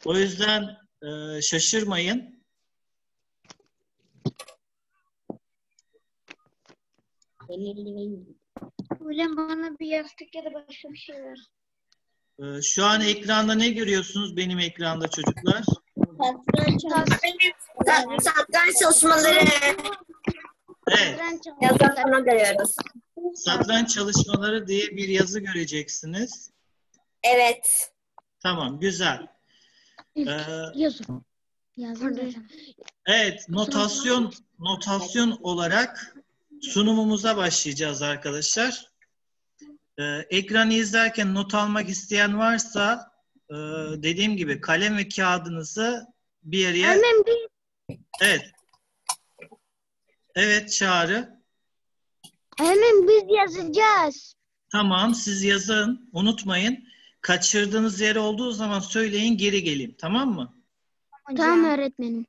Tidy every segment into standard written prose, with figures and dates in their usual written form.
O yüzden şaşırmayın. Hocam bana bir yastık ya da başka bir şey ver. Şu an ekranda ne görüyorsunuz benim ekranda çocuklar? Satranç çalışmaları Evet. yazılarını görüyoruz. Satranç çalışmaları diye bir yazı göreceksiniz. Evet. Tamam, güzel. Yazın. Yazın. Evet, notasyon olarak sunumumuza başlayacağız arkadaşlar. Ekranı izlerken not almak isteyen varsa dediğim gibi kalem ve kağıdınızı bir yere... Hemen bir. Evet. Evet Çağrı. Hemen biz yazacağız. Tamam, siz yazın. Unutmayın. Kaçırdığınız yer olduğu zaman söyleyin, geri geleyim. Tamam mı? Tamam öğretmenim.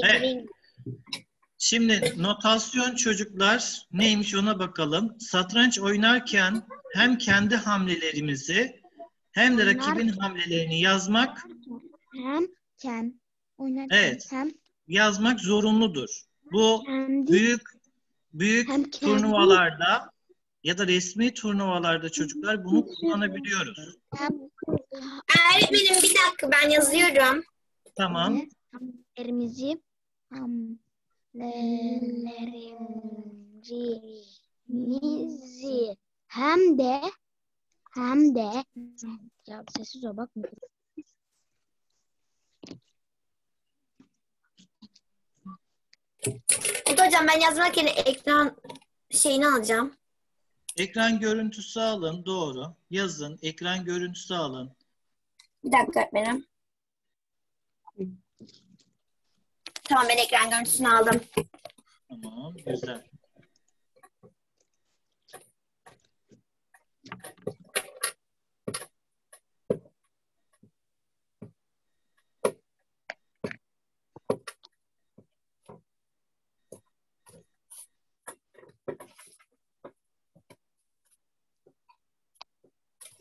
Evet. Şimdi notasyon çocuklar neymiş ona bakalım. Satranç oynarken hem kendi hamlelerimizi hem de rakibin hamlelerini yazmak, evet, yazmak zorunludur. Bu büyük turnuvalarda ya da resmi turnuvalarda çocuklar bunu kullanabiliyoruz. Öğretmenim bir dakika ben yazıyorum. Tamam. Hamlelerimizi hem de ya sessiz ol bakma. Hocam ben yazmak yerine ekran şeyini alacağım. Ekran görüntüsü alın. Doğru. Yazın. Ekran görüntüsü alın. Bir dakika öğretmenim. Tamam ben ekran görüntüsünü aldım. Tamam. Güzel.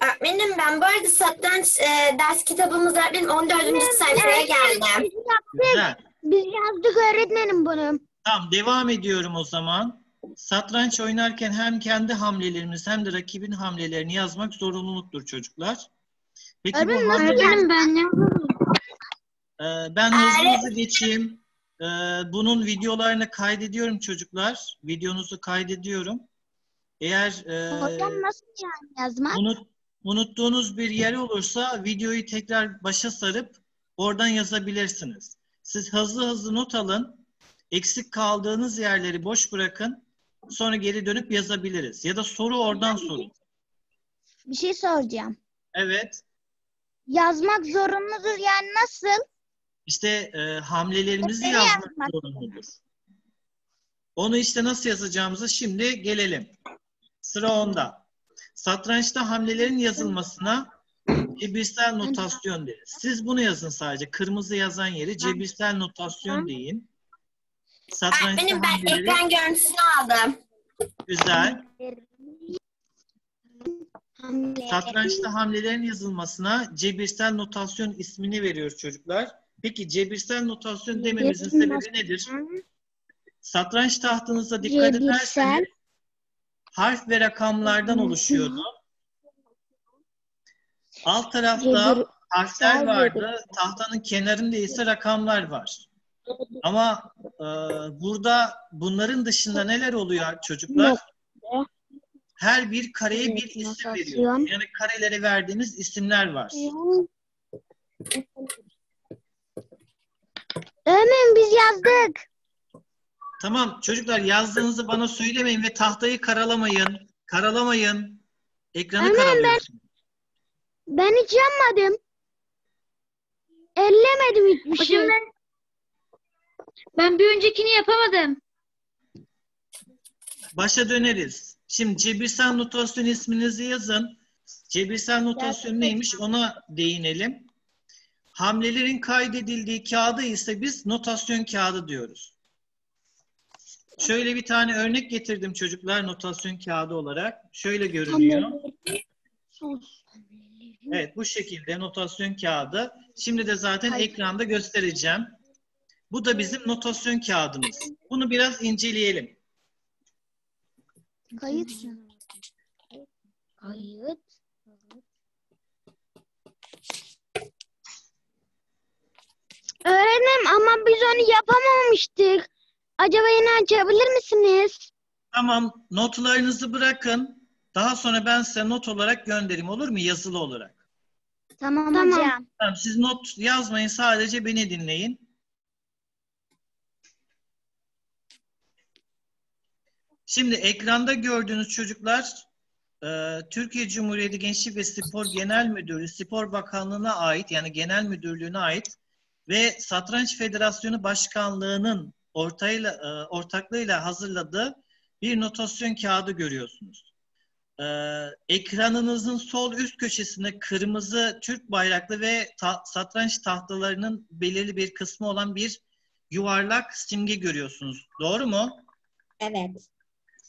Öğretmenim ben bu arada satranç ders kitabımız öğretmenim 14. sayfaya geldim. Güzel. Biz yazdık öğretmenim bunu. Tamam. Devam ediyorum o zaman. Satranç oynarken hem kendi hamlelerimiz hem de rakibin hamlelerini yazmak zorunluluktur çocuklar. Peki bu hamleler... Ben hızlı geçeyim. Bunun videolarını kaydediyorum çocuklar. Videonuzu kaydediyorum. Eğer Hocam nasıl yani yazmak? unuttuğunuz bir yer olursa videoyu tekrar başa sarıp oradan yazabilirsiniz. Siz hızlı not alın. Eksik kaldığınız yerleri boş bırakın. Sonra geri dönüp yazabiliriz. Ya da soru oradan sorun. Bir şey soracağım. Evet. Yazmak zorunludur yani nasıl? İşte hamlelerimizi yazmak zorunludur. Onu işte nasıl yazacağımıza şimdi gelelim. Sıra onda. Satrançta hamlelerin yazılmasına cebirsel notasyon deriz. Siz bunu yazın sadece. Kırmızı yazan yeri cebirsel notasyon deyin. Öğretmenim ben ekran görüntüsünü aldım. Güzel. Satrançta hamlelerin yazılmasına cebirsel notasyon ismini veriyoruz çocuklar. Peki cebirsel notasyon dememizin sebebi nedir? Satranç tahtınıza dikkat ederseniz harf ve rakamlardan oluşuyordu. Alt tarafta harfler vardı. Tahtanın kenarında ise rakamlar var. Ama burada bunların dışında neler oluyor çocuklar? Her bir kareye bir isim veriyor. Yani karelere verdiğimiz isimler var. Hemen biz yazdık. Tamam çocuklar yazdığınızı bana söylemeyin ve tahtayı karalamayın. Karalamayın. Ekranı karalıyorsunuz. Ben hiç yapmadım. Ellemedim hiçbir şey. Ben bir öncekini yapamadım. Başa döneriz. Şimdi cebirsel notasyon isminizi yazın. Cebirsel notasyon neymiş ona değinelim. Hamlelerin kaydedildiği kağıda ise biz notasyon kağıdı diyoruz. Şöyle bir tane örnek getirdim çocuklar notasyon kağıdı olarak. Şöyle görünüyor. Evet, bu şekilde notasyon kağıdı. Şimdi de zaten ekranda göstereceğim. Bu da bizim notasyon kağıdımız. Bunu biraz inceleyelim. Kayıt. Kayıt. Öğretmenim ama biz onu yapamamıştık. Acaba yine açabilir misiniz? Tamam, notlarınızı bırakın. Daha sonra ben size not olarak göndereyim, olur mu? Yazılı olarak. Tamam hocam. Tamam, siz not yazmayın, sadece beni dinleyin. Şimdi ekranda gördüğünüz çocuklar Türkiye Cumhuriyeti Gençlik ve Spor Genel Müdürlüğü, Spor Bakanlığı'na ait, yani Genel Müdürlüğü'ne ait ve Satranç Federasyonu Başkanlığı'nın ortaklığıyla hazırladığı bir notasyon kağıdı görüyorsunuz. Ekranınızın sol üst köşesinde kırmızı Türk bayraklı ve satranç tahtalarının belirli bir kısmı olan bir yuvarlak simge görüyorsunuz. Doğru mu? Evet.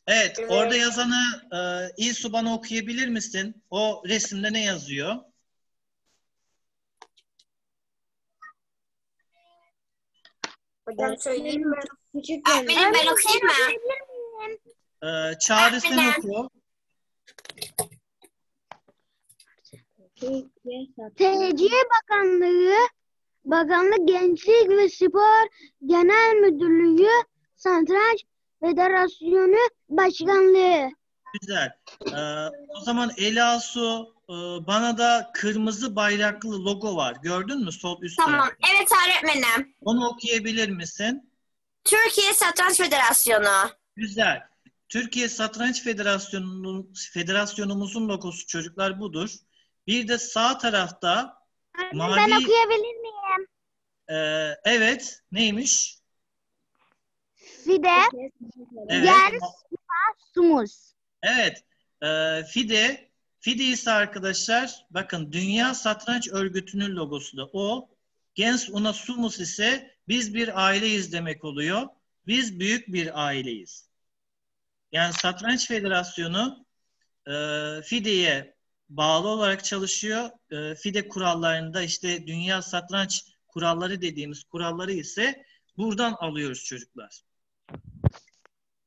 Evet, orada yazanı İlsu bana okuyabilir misin? O resimde ne yazıyor? Hocam söyleyeyim mi? Öğretmenim ben okuyayım mı? Çağrı sen oku. TC Bakanlık Gençlik ve Spor Genel Müdürlüğü Satranç Federasyonu Başkanlığı. Güzel. O zaman Elasu, bana da kırmızı bayraklı logo var. Gördün mü sol üst Tamam. tarafta? Evet öğretmenim. Onu okuyabilir misin? Türkiye Satranç Federasyonu. Güzel. Türkiye Satranç Federasyonumuzun logosu çocuklar budur. Bir de sağ tarafta Ben mavi... okuyabilir miyim? Evet. Neymiş? Fide Evet. Gens Sumus. Evet. FIDE ise arkadaşlar bakın Dünya Satranç Örgütü'nün logosu da o. Gens Una Sumus ise biz bir aileyiz demek oluyor. Biz büyük bir aileyiz. Yani Satranç Federasyonu FIDE'ye bağlı olarak çalışıyor. FIDE kurallarında işte Dünya Satranç kuralları dediğimiz kuralları ise buradan alıyoruz çocuklar.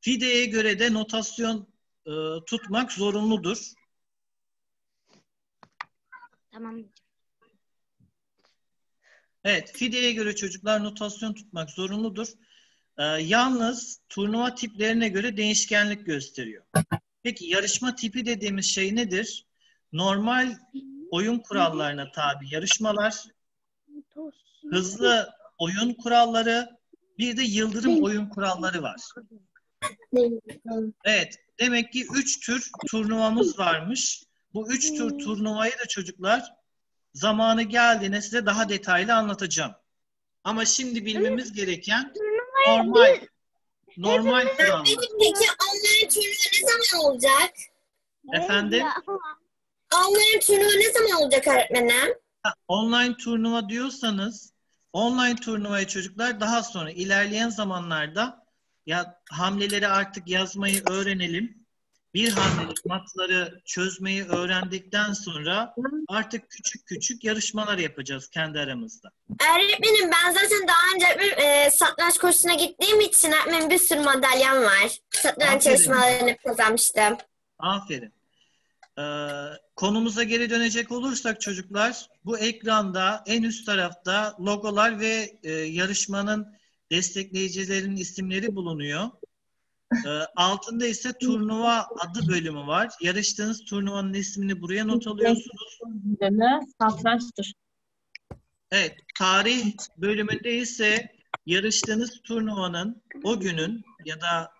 FIDE'ye göre de notasyon tutmak zorunludur. Tamam. Evet, FIDE'ye göre çocuklar notasyon tutmak zorunludur. Yalnız turnuva tiplerine göre değişkenlik gösteriyor. Peki yarışma tipi dediğimiz şey nedir? Normal oyun kurallarına tabi yarışmalar, hızlı oyun kuralları, bir de yıldırım oyun kuralları var. Evet, demek ki 3 tür turnuvamız varmış. Bu 3 tür turnuvayı da çocuklar zamanı geldiğinde size daha detaylı anlatacağım. Ama şimdi bilmemiz gereken normal kurallar. Peki online turnuva ne zaman olacak? Efendim? Online turnuva ne zaman olacak öğretmenim? Online turnuva diyorsanız online turnuvayı çocuklar daha sonra ilerleyen zamanlarda ya hamleleri artık yazmayı öğrenelim. Bir hamlelik matları çözmeyi öğrendikten sonra artık küçük küçük yarışmalar yapacağız kendi aramızda. Öğretmenim ben zaten daha önce satranç kursuna gittiğim için öğretmenim bir sürü madalyam var. Satranç Aferin. yarışmalarını kazanmıştım. Aferin. Konumuza geri dönecek olursak çocuklar, bu ekranda en üst tarafta logolar ve yarışmanın destekleyicilerinin isimleri bulunuyor. Altında ise turnuva adı bölümü var. Yarıştığınız turnuvanın ismini buraya not alıyorsunuz. Satrançtır. Evet, tarih bölümünde ise yarıştığınız turnuvanın o günün ya da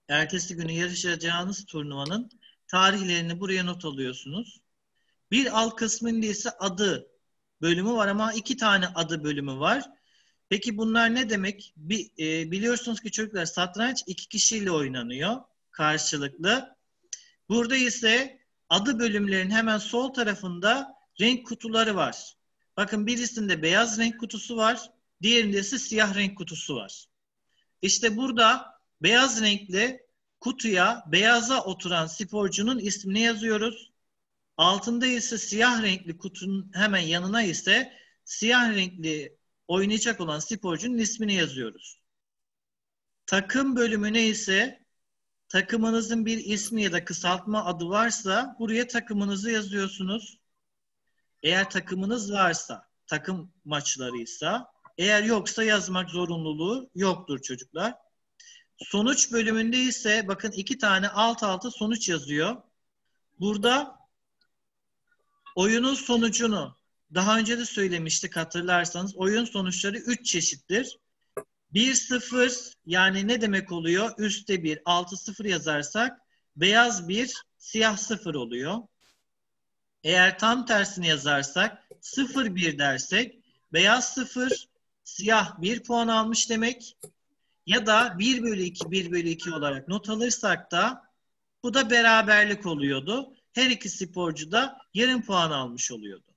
ertesi günü yarışacağınız turnuvanın tarihlerini buraya not alıyorsunuz. Bir alt kısmında ise adı bölümü var ama 2 tane adı bölümü var. Peki bunlar ne demek? Biliyorsunuz ki çocuklar satranç 2 kişiyle oynanıyor karşılıklı. Burada ise adı bölümlerin hemen sol tarafında renk kutuları var. Bakın birisinde beyaz renk kutusu var, diğerinde ise siyah renk kutusu var. İşte burada beyaz renkli kutuya beyaza oturan sporcunun ismini yazıyoruz. Altında ise siyah renkli kutunun hemen yanına ise siyah renkli oynayacak olan sporcunun ismini yazıyoruz. Takım bölümüne ise takımınızın bir ismi ya da kısaltma adı varsa buraya takımınızı yazıyorsunuz. Eğer takımınız varsa, takım maçlarıysa, eğer yoksa yazmak zorunluluğu yoktur çocuklar. Sonuç bölümünde ise bakın 2 tane alt alta sonuç yazıyor. Burada oyunun sonucunu daha önce de söylemiştik hatırlarsanız oyun sonuçları 3 çeşittir. 1-0 yani ne demek oluyor? Üstte 1, altı 0 yazarsak beyaz 1, siyah 0 oluyor. Eğer tam tersini yazarsak 0-1 dersek beyaz 0, siyah 1 puan almış demek. Ya da 1/2, 1/2 olarak not alırsak da bu da beraberlik oluyordu. Her iki sporcu da yarım puan almış oluyordu.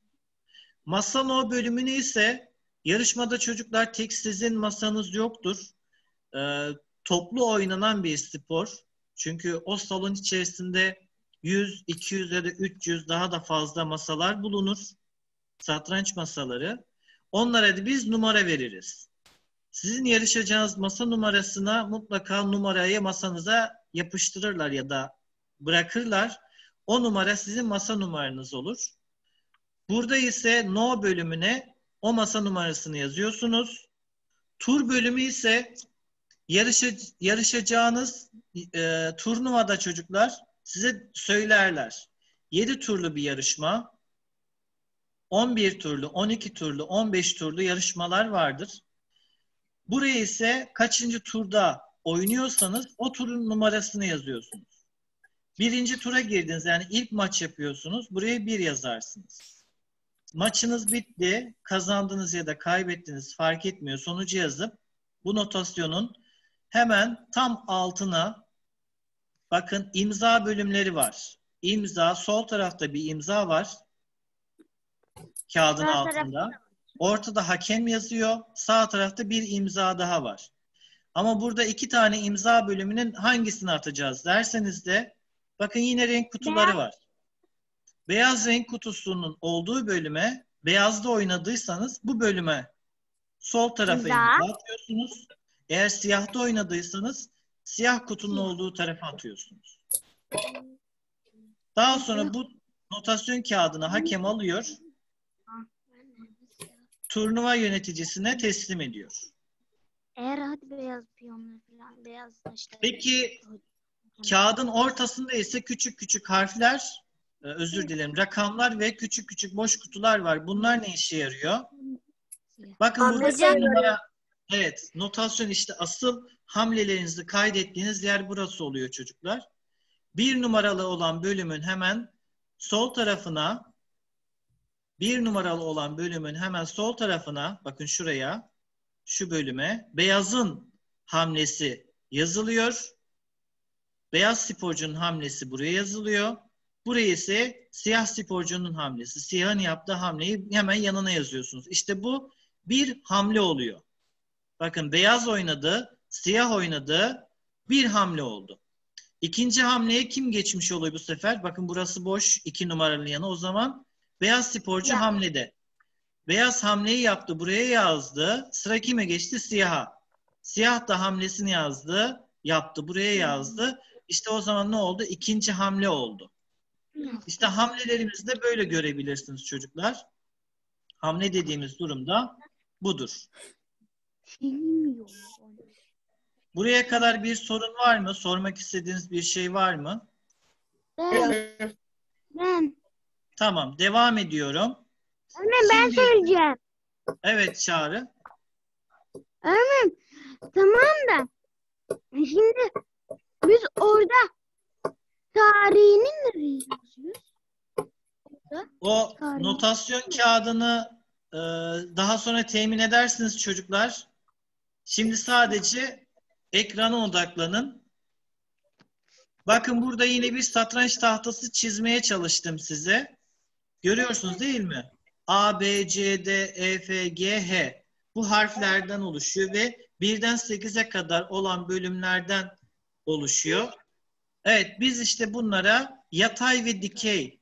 Masa no bölümünü ise yarışmada çocuklar tek sizin masanız yoktur. Toplu oynanan bir spor. Çünkü o salon içerisinde 100, 200 ya da 300 daha da fazla masalar bulunur. Satranç masaları. Onlara da biz numara veririz. Sizin yarışacağınız masa numarasına mutlaka numarayı masanıza yapıştırırlar ya da bırakırlar. O numara sizin masa numaranız olur. Burada ise no bölümüne o masa numarasını yazıyorsunuz. Tur bölümü ise yarışacağınız turnuvada çocuklar size söylerler. 7 turlu bir yarışma, 11 turlu, 12 turlu, 15 turlu yarışmalar vardır. Buraya ise kaçıncı turda oynuyorsanız o turun numarasını yazıyorsunuz. Birinci tura girdiniz yani ilk maç yapıyorsunuz. Buraya 1 yazarsınız. Maçınız bitti. Kazandınız ya da kaybettiniz fark etmiyor. Sonucu yazıp bu notasyonun hemen tam altına bakın imza bölümleri var. İmza, sol tarafta bir imza var. Kağıdın altında. Ortada hakem yazıyor. Sağ tarafta bir imza daha var. Ama burada 2 tane imza bölümünün hangisini atacağız derseniz de bakın yine renk kutuları var. Beyaz renk kutusunun olduğu bölüme beyazda oynadıysanız bu bölüme sol tarafa imza atıyorsunuz. Eğer siyahta oynadıysanız siyah kutunun olduğu tarafa atıyorsunuz. Daha sonra bu notasyon kağıdını hakem alıyor. Turnuva yöneticisine teslim ediyor. Eğer hadi beyaz piyonlar falan beyaz taşlar. Peki kağıdın ortasında ise küçük küçük harfler, özür dilerim, rakamlar ve küçük küçük boş kutular var. Bunlar ne işe yarıyor? Bakın burada numara, evet, notasyon işte asıl hamlelerinizi kaydettiğiniz yer burası oluyor çocuklar. 1 numaralı olan bölümün hemen sol tarafına, 1 numaralı olan bölümün hemen sol tarafına, bakın şuraya, şu bölüme beyazın hamlesi yazılıyor. Beyaz sporcunun hamlesi buraya yazılıyor. Buraya ise siyah sporcunun hamlesi. Siyahın yaptığı hamleyi hemen yanına yazıyorsunuz. İşte bu bir hamle oluyor. Bakın beyaz oynadı, siyah oynadı, bir hamle oldu. İkinci hamleye kim geçmiş oluyor bu sefer? Bakın burası boş, 2 numaralı yanı. O zaman beyaz sporcu hamlede. Beyaz hamleyi yaptı, buraya yazdı. Sıra kime geçti? Siyaha. Siyah da hamlesini yazdı, yaptı, buraya yazdı. İşte o zaman ne oldu? İkinci hamle oldu. İşte hamlelerimizi de böyle görebilirsiniz çocuklar. Hamle dediğimiz durumda budur. Buraya kadar bir sorun var mı? Sormak istediğiniz bir şey var mı? Ben. Tamam, devam ediyorum. Anne ben söyleyeceğim. Evet Çağrı. Anne tamam da şimdi biz orada tarihini nereye yazıyoruz? O notasyon kağıdını daha sonra temin edersiniz çocuklar. Şimdi sadece ekrana odaklanın. Bakın burada yine bir satranç tahtası çizmeye çalıştım size. Görüyorsunuz değil mi? A, B, C, D, E, F, G, H. Bu harflerden oluşuyor ve 1'den 8'e kadar olan bölümlerden oluşuyor. Evet, biz işte bunlara yatay ve dikey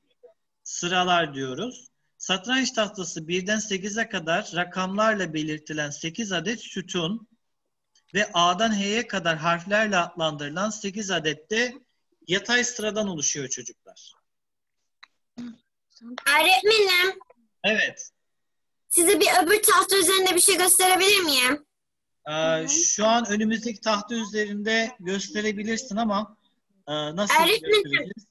sıralar diyoruz. Satranç tahtası 1'den 8'e kadar rakamlarla belirtilen 8 adet sütun ve A'dan H'ye kadar harflerle adlandırılan 8 adet de yatay sıradan oluşuyor çocuklar. Öğretmenim, Evet. size bir öbür tahta üzerinde bir şey gösterebilir miyim? Şu an önümüzdeki tahta üzerinde gösterebilirsin ama nasıl Öğretmenim, göstereceğiz?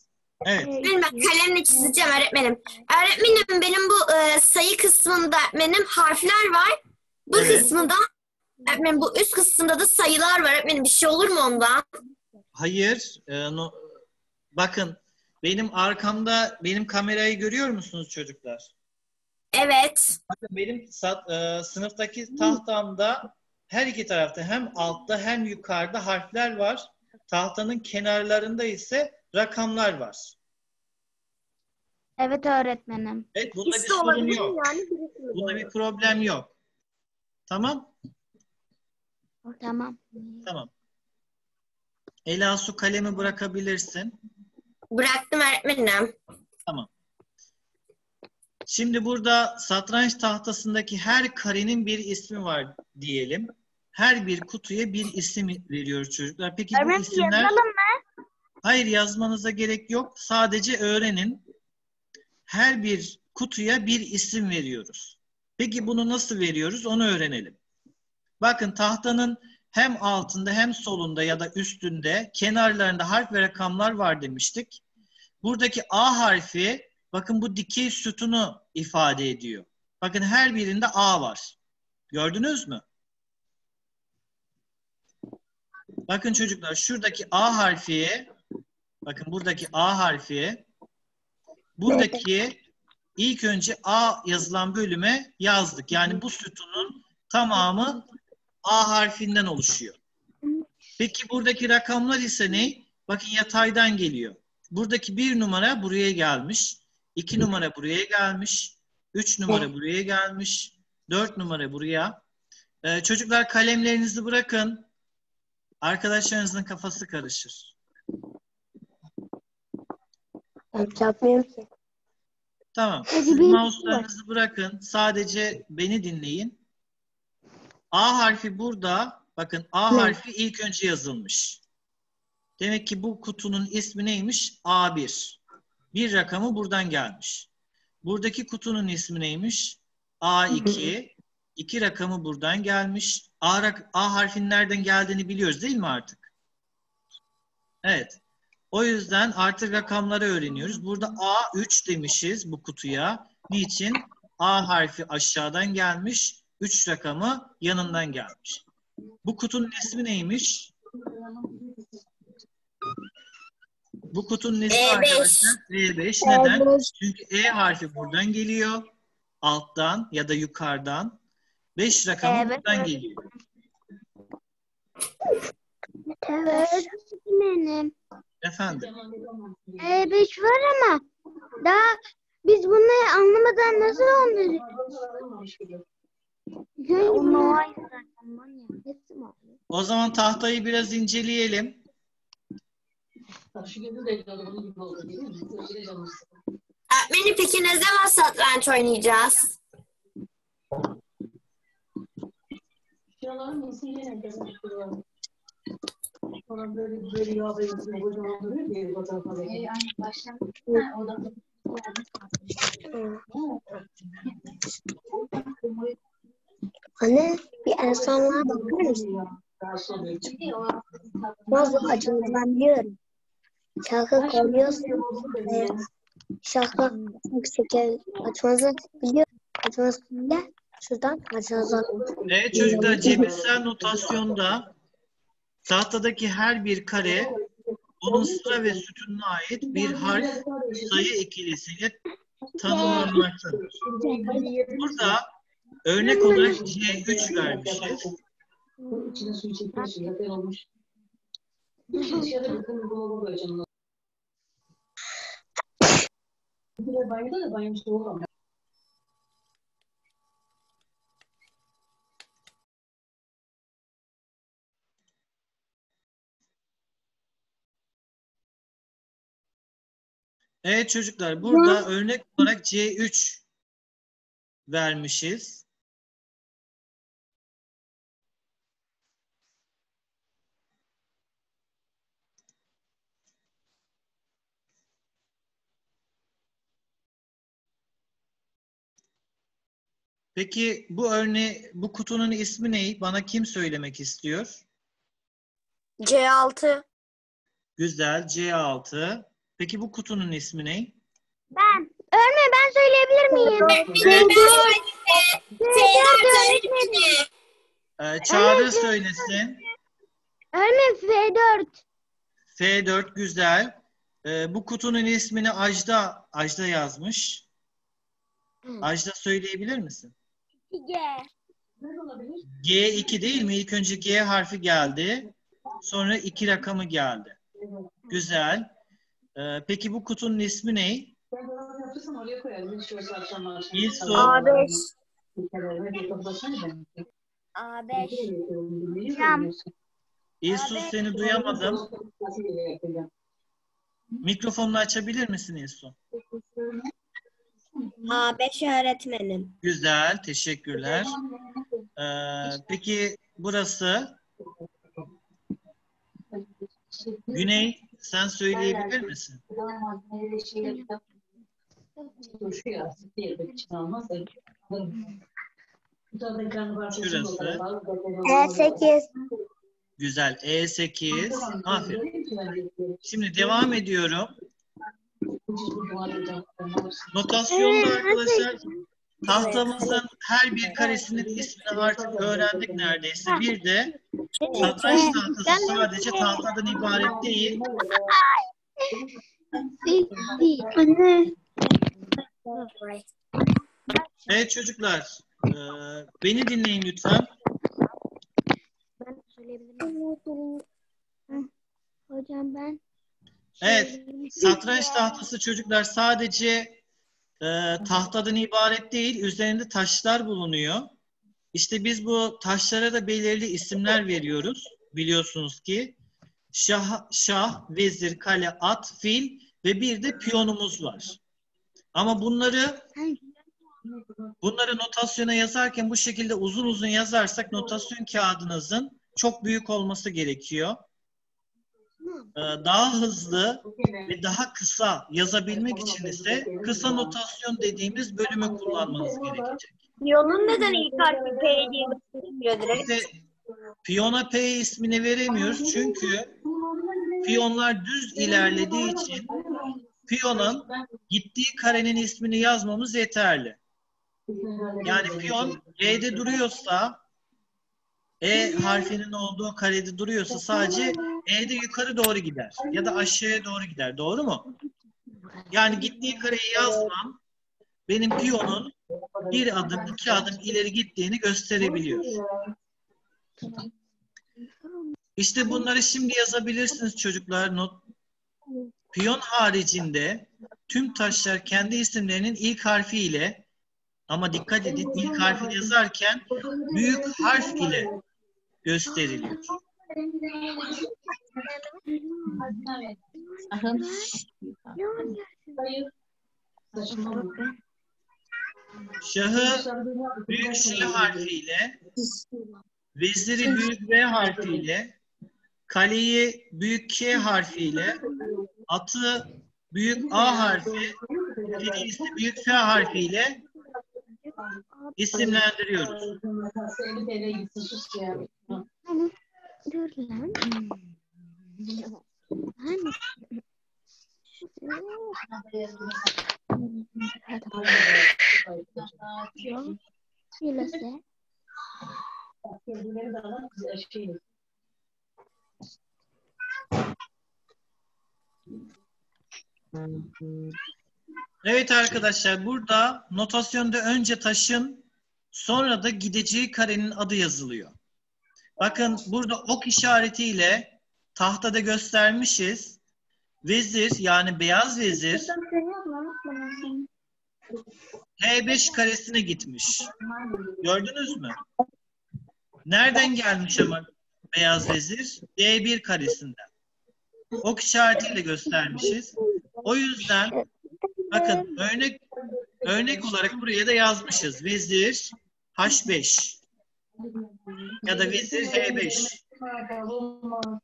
Evet. ben kalemle çizeceğim öğretmenim. Öğretmenim, benim bu sayı kısmında öğretmenim harfler var. Bu Evet. kısmında öğretmenim, bu üst kısmında da sayılar var öğretmenim. Bir şey olur mu ondan? Hayır. Bakın benim arkamda benim kamerayı görüyor musunuz çocuklar? Evet. Bakın benim sınıftaki tahtamda her iki tarafta hem altta hem yukarıda harfler var. Tahtanın kenarlarında ise rakamlar var. Evet öğretmenim. Evet, bunda bir İşte sorun olabilir yok. yani. Bunda bir problem yok. Tamam? Tamam. Tamam. Ela, su kalemi bırakabilirsin. Bıraktım öğretmenim. Tamam. Şimdi burada satranç tahtasındaki her karenin bir ismi var diyelim. Her bir kutuya bir isim veriyoruz çocuklar. Peki bu Öğretmenim isimler... yazalım mı? Hayır, yazmanıza gerek yok. Sadece öğrenin. Her bir kutuya bir isim veriyoruz. Peki bunu nasıl veriyoruz? Onu öğrenelim. Bakın tahtanın hem altında hem solunda ya da üstünde kenarlarında harf ve rakamlar var demiştik. Buradaki A harfi bakın bu dikey sütunu ifade ediyor. Bakın her birinde A var. Gördünüz mü? Bakın çocuklar şuradaki A harfi, bakın buradaki A harfi, buradaki ilk önce A yazılan bölüme yazdık. Yani bu sütunun tamamı A harfinden oluşuyor. Peki buradaki rakamlar ise ne? Bakın yataydan geliyor. Buradaki 1 numara buraya gelmiş. 2 numara buraya gelmiş. 3 numara buraya gelmiş. 4 numara buraya. Çocuklar kalemlerinizi bırakın. Arkadaşlarınızın kafası karışır. Yapmıyorum ki. Tamam. Siz mouse'larınızı bırakın. Sadece beni dinleyin. A harfi burada. Bakın A harfi ilk önce yazılmış. Demek ki bu kutunun ismi neymiş? A1. Bir rakamı buradan gelmiş. Buradaki kutunun ismi neymiş? A2. İki rakamı buradan gelmiş. A harfinin nereden geldiğini biliyoruz değil mi artık? Evet. O yüzden artık rakamları öğreniyoruz. Burada A3 demişiz bu kutuya. Niçin? A harfi aşağıdan gelmiş. 3 rakamı yanından gelmiş. Bu kutunun ismi neymiş? Bu kutunun ismi E5. arkadaşlar E5. Neden? Çünkü E harfi buradan geliyor. Alttan ya da yukarıdan. 5 rakamı Evet. buradan geliyor. Evet. Benim. Efendim? 5 var ama daha biz bunları anlamadan nasıl onları? O zaman tahtayı biraz inceleyelim. Öğretmenim, peki ne zaman satranç oynayacağız? Anne, bir insanlığa bakar mısın? Bazı acıları ben biliyorum. Şarkı koyuyorsun. Şarkı yüksek açmanızı biliyorum. Açmanızı bile şuradan açmanızı. Evet çocuklar, cebirsel notasyonda tahtadaki her bir kare onun sıra ve sütununa ait bir harf sayı ikilisiyle tanımlanmaktadır. Burada örnek olarak C3 vermişiz. Evet çocuklar, burada örnek olarak C3 vermişiz. Peki bu kutunun ismi ne? Bana kim söylemek istiyor? C6. Güzel, C6. Peki bu kutunun ismi ne? Ben. Öğretmenim ben söyleyebilir miyim? Çağrı söylesin. Öğretmenim F4. F4 güzel. Bu kutunun ismini Ajda yazmış. Ajda söyleyebilir misin? G2 değil mi? İlk önce G harfi geldi. Sonra 2 rakamı geldi. Güzel. Peki bu kutunun ismi ne? İlsu. A5. A5. İlsu seni duyamadım. Mikrofonunu açabilir misin İlsu? A5 öğretmenim. Güzel, teşekkürler. Peki burası? Güney, sen söyleyebilir misin? Şurası. E8. Güzel, E8. Aferin. Şimdi devam ediyorum. Notasyonda arkadaşlar tahtamızın her bir karesinin ismini artık öğrendik neredeyse. Bir de satranç tahtası sadece tahtadan ibaret değil. Anne. Evet çocuklar, beni dinleyin lütfen. Ben söyleyebilir miyim? Hocam ben. Evet, satranç tahtası çocuklar sadece tahtadan ibaret değil, üzerinde taşlar bulunuyor. İşte biz bu taşlara da belirli isimler veriyoruz. Biliyorsunuz ki şah, vezir, kale, at, fil ve bir de piyonumuz var. Ama bunları notasyona yazarken bu şekilde uzun uzun yazarsak notasyon kağıdınızın çok büyük olması gerekiyor. Daha hızlı ve daha kısa yazabilmek için ise kısa notasyon dediğimiz bölümü kullanmanız gerekecek. Piyonun neden ilk harfi P diye gösteriyor direkt? İşte piyona P ismini veremiyoruz çünkü piyonlar düz ilerlediği için piyonun gittiği karenin ismini yazmamız yeterli. Yani piyon E'de duruyorsa, E harfinin olduğu karede duruyorsa sadece E'de yukarı doğru gider ya da aşağıya doğru gider. Doğru mu? Yani gittiği kareyi yazmam benim piyonun bir adım, 2 adım ileri gittiğini gösterebiliyor. İşte bunları şimdi yazabilirsiniz çocuklar. Piyon haricinde tüm taşlar kendi isimlerinin ilk harfiyle, ama dikkat edin ilk harfini yazarken büyük harf ile gösteriliyor. Şahı büyük Ş harfiyle, veziri büyük V harfiyle, kaleyi büyük K harfiyle, atı büyük A harfi, fili ise büyük F harfiyle isimlendiriyoruz. Dur lan. Hani? Şurası. Evet arkadaşlar, burada notasyonda önce taşın sonra da gideceği karenin adı yazılıyor. Bakın burada ok işaretiyle tahtada göstermişiz. Vezir yani beyaz vezir H5 karesine gitmiş. Gördünüz mü? Nereden gelmiş ama beyaz vezir? D1 karesinden. Ok işaretiyle göstermişiz. O yüzden Bakın örnek olarak buraya da yazmışız. Vezir H5 ya da vezir H5.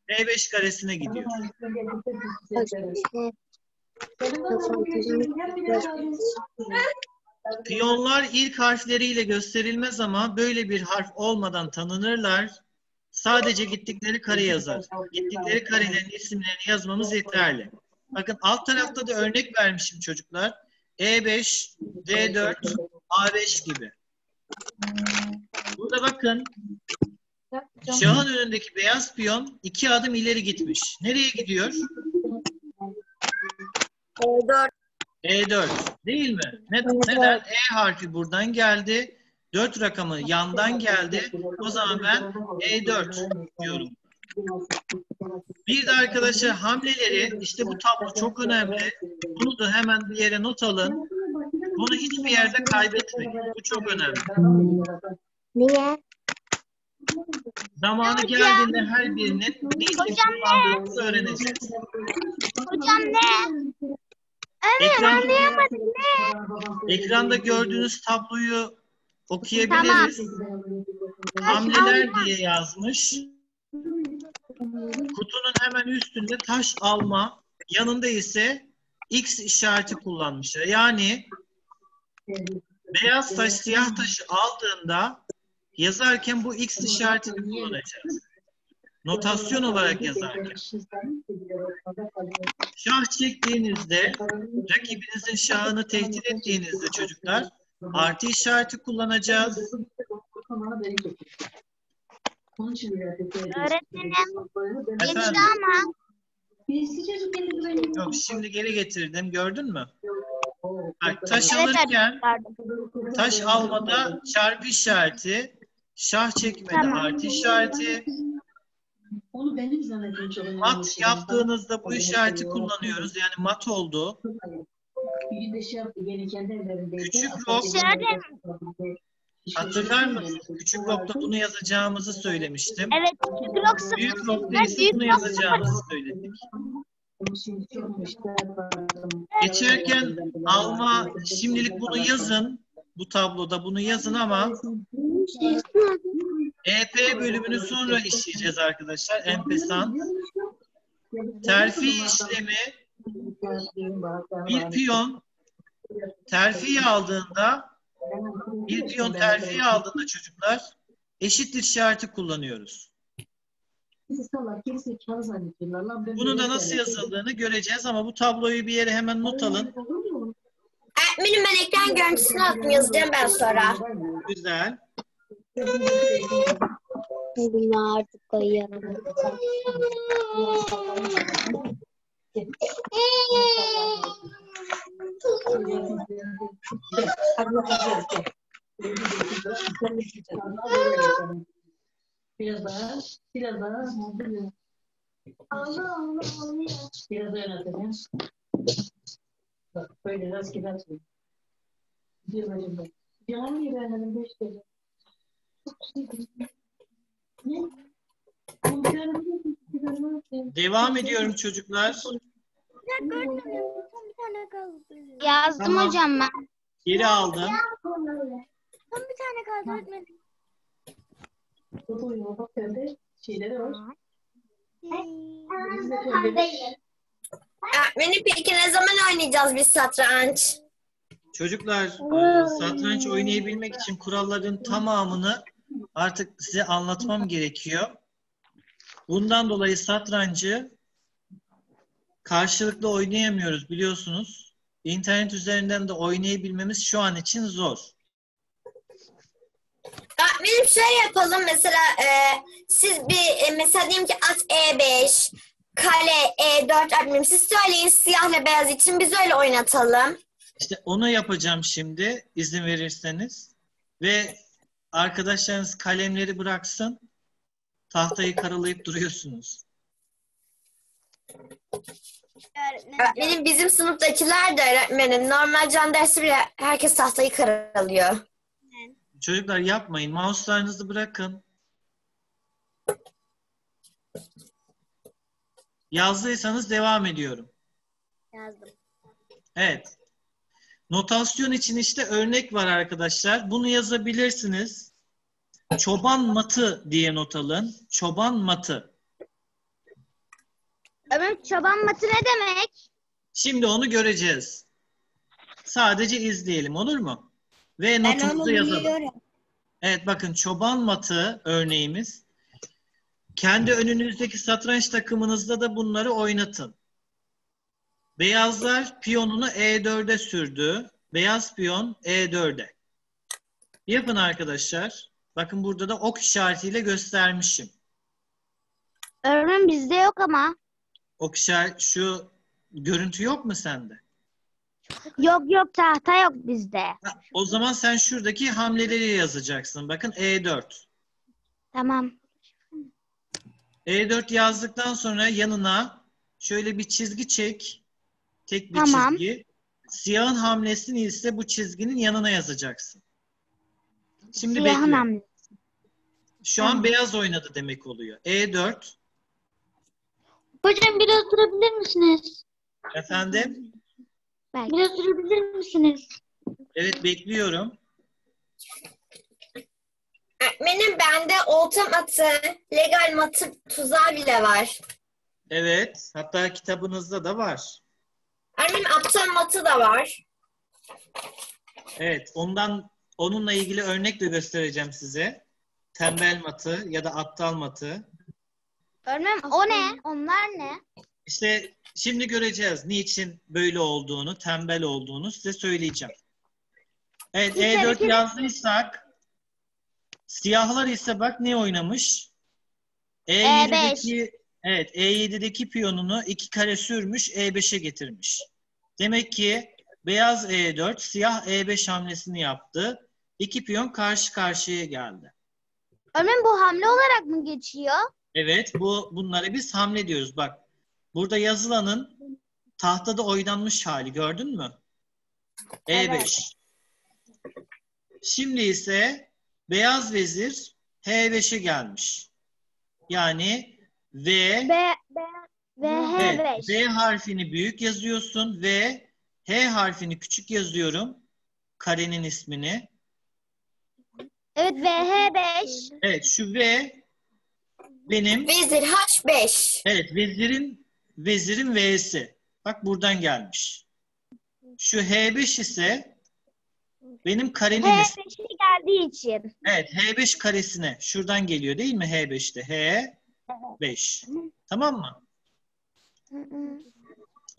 H5 karesine gidiyor. Piyonlar ilk harfleriyle gösterilmez ama böyle bir harf olmadan tanınırlar. Sadece gittikleri kare yazar. Gittikleri karelerin isimlerini yazmamız yeterli. Bakın alt tarafta da örnek vermişim çocuklar. E5, D4, A5 gibi. Burada bakın şahın önündeki beyaz piyon 2 adım ileri gitmiş. Nereye gidiyor? E4. E4 değil mi? Neden? E harfi buradan geldi. 4 rakamı yandan geldi. O zaman ben E4 diyorum. Bir de arkadaşlar hamleleri, işte bu tablo çok önemli. Bunu da hemen bir yere not alın. Bunu hiçbir yerde kaybetmeyin. Bu çok önemli. Niye? Zamanı geldiğinde her birinin ne için kullandığımızı öğreneceğiz. Hocam ne? Evet Ekran, anlayamadım ne? ekranda gördüğünüz tabloyu okuyabiliriz. Hamleler diye yazmış. Kutunun hemen üstünde taş alma, yanında ise X işareti kullanmışlar. Yani beyaz taş siyah taşı aldığında yazarken bu X işaretini kullanacağız. Notasyon olarak yazarken. Şah çektiğinizde, rakibinizin şahını tehdit ettiğinizde çocuklar artı işareti kullanacağız. Öğretmenim geçti Efendim, ama. yok şimdi geri getirdim, gördün mü? Bak, taş Evet, alırken pardon. taş almada çarpı işareti, şah çekmede Tamam. artı işareti, Onu benim zannediyorum. mat yaptığınızda bu işareti kullanıyoruz. Yani mat oldu. Bir gün de şey yaptı. Gene kendi evlerindeydi. Küçük rok, hatırlar mısınız? Küçük rokta bunu yazacağımızı söylemiştim. Evet küçük rok sıfır. Büyük rokta Ben ise büyük bunu rok yazacağımızı söyledik. Geçerken alma, şimdilik bunu yazın. Bu tabloda bunu yazın ama EP bölümünü sonra işleyeceğiz arkadaşlar. Empesant. Terfi işlemi, bir piyon terfi aldığında, bir piyon terfi aldığında çocuklar eşittir işareti kullanıyoruz. Bunun da nasıl yazıldığını göreceğiz ama bu tabloyu bir yere hemen not alın. Öğretmenim ben ekran görüntüsünü attım, yazacağım ben sonra. Güzel. Bugün artık koyuyorum. Biraz daha, biraz daha. Biraz daha yöneteceğim. Bak böyle rastgele atayım. Bir bölümde. Yani ilerledim 5 bölüm. Ne? Devam ediyorum çocuklar. Yazdım Tamam. hocam ben. Geri aldım. Son bir tane kaldı öğretmenim. Bak pembe şeyleri var. Öğretmenim peki ne zaman oynayacağız biz satranç? Çocuklar, satranç oynayabilmek için kuralların tamamını artık size anlatmam gerekiyor. Bundan dolayı satrancı karşılıklı oynayamıyoruz biliyorsunuz. İnternet üzerinden de oynayabilmemiz şu an için zor. Öğretmenim şöyle yapalım mesela siz bir mesela diyelim ki at E5, kale E4 öğretmenim siz söyleyin siyahla beyaz için biz öyle oynatalım. İşte onu yapacağım şimdi izin verirseniz. Ve arkadaşlarınız kalemleri bıraksın. Tahtayı karalayıp duruyorsunuz. Öğretmenim bizim sınıftakiler de öğretmenim normal can dersi bile herkes tahtayı karalıyor. Çocuklar yapmayın. Mouse'larınızı bırakın. Yazdıysanız devam ediyorum. Yazdım. Evet. Notasyon için işte örnek var arkadaşlar. Bunu yazabilirsiniz. Çoban matı diye not alın. Çoban matı. Öğretmenim çoban matı ne demek? Şimdi onu göreceğiz. Sadece izleyelim, olur mu? Ve notumuzu yazalım. Evet, bakın çoban matı örneğimiz. Kendi önünüzdeki satranç takımınızda da bunları oynatın. Beyazlar piyonunu E4'e sürdü. Beyaz piyon E4'e. Yapın arkadaşlar. Bakın burada da ok işaretiyle göstermişim. Öğretmenim bizde yok ama. Ok işareti, şu görüntü yok mu sende? Yok tahta yok bizde. Ha, o zaman sen şuradaki hamleleri yazacaksın. Bakın E4. Tamam. E4 yazdıktan sonra yanına şöyle bir çizgi çek. Tek bir Tamam. çizgi. Siyahın hamlesini ise bu çizginin yanına yazacaksın. Şimdi Siyahın bekle. hamlesi. Şu an beyaz oynadı demek oluyor. E4. Hocam biraz durabilir misiniz? Efendim? Belki. Biraz durabilir misiniz? Evet, bekliyorum. Öğretmenim bende olta matı, legal matı, tuzağı bile var. Evet. Hatta kitabınızda da var. Öğretmenim aptal matı da var. Evet. Onunla ilgili örnek de göstereceğim size. Tembel matı ya da aptal matı. Öğretmenim o ne? Onlar ne? İşte şimdi göreceğiz niçin böyle olduğunu, tembel olduğunu size söyleyeceğim. Evet, Bir E4 kere- yazdıysak siyahlar ise bak ne oynamış? Evet, E7'deki piyonunu 2 kare sürmüş, E5'e getirmiş. Demek ki beyaz E4, siyah E5 hamlesini yaptı. 2 piyon karşı karşıya geldi. Öğretmenim bu hamle olarak mı geçiyor? Evet, bunları biz hamle diyoruz. Bak, burada yazılanın tahtada oynanmış hali gördün mü? E5. Şimdi ise beyaz vezir H5'e gelmiş. Yani V, Ve evet, H5. V harfini büyük yazıyorsun ve H harfini küçük yazıyorum. Karenin ismini. Evet ve H5. Evet, şu V benim, Vezir H5. evet, vezirin V'si. Bak buradan gelmiş. Şu H5 ise benim karenin ismi. H5'e geldiği için. Evet, H5 karesine. Şuradan geliyor değil mi H5'te? H5. Tamam mı?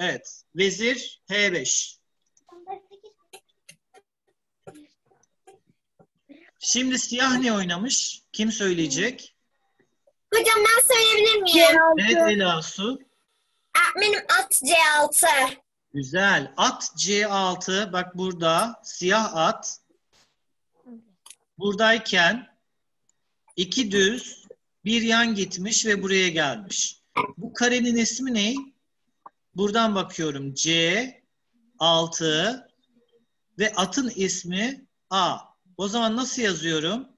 Evet. Vezir H5. Şimdi siyah ne oynamış? Kim söyleyecek? Hocam ben söyleyebilir miyim? Evet, Ela Su. Öğretmenim at C6. Güzel. At C6. Bak burada siyah at. Buradayken 2 düz, bir yan gitmiş ve buraya gelmiş. Bu karenin ismi ne? Buradan bakıyorum. C6 ve atın ismi A. O zaman nasıl yazıyorum?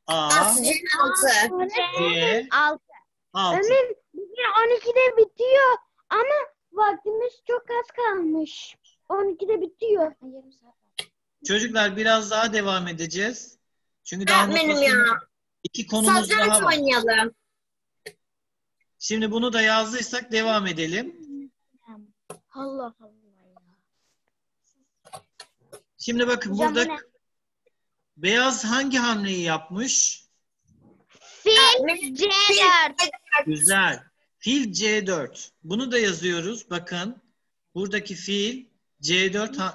A, At C6. C, 6. 6. Öğretmenim bugün 12'de bitiyor ama vaktimiz çok az kalmış. 12'de bitiyor. Çocuklar biraz daha devam edeceğiz. Çünkü daha Öğretmenim ya. 2 konumuz daha Satranç var. oynayalım. Şimdi bunu da yazdıysak devam edelim. Allah Allah. Şimdi bakın Hocam bu burada ne? beyaz hangi hamleyi yapmış? Fil Öğretmenim, C4. Güzel. Fil C4. Bunu da yazıyoruz. Bakın. Buradaki fil C4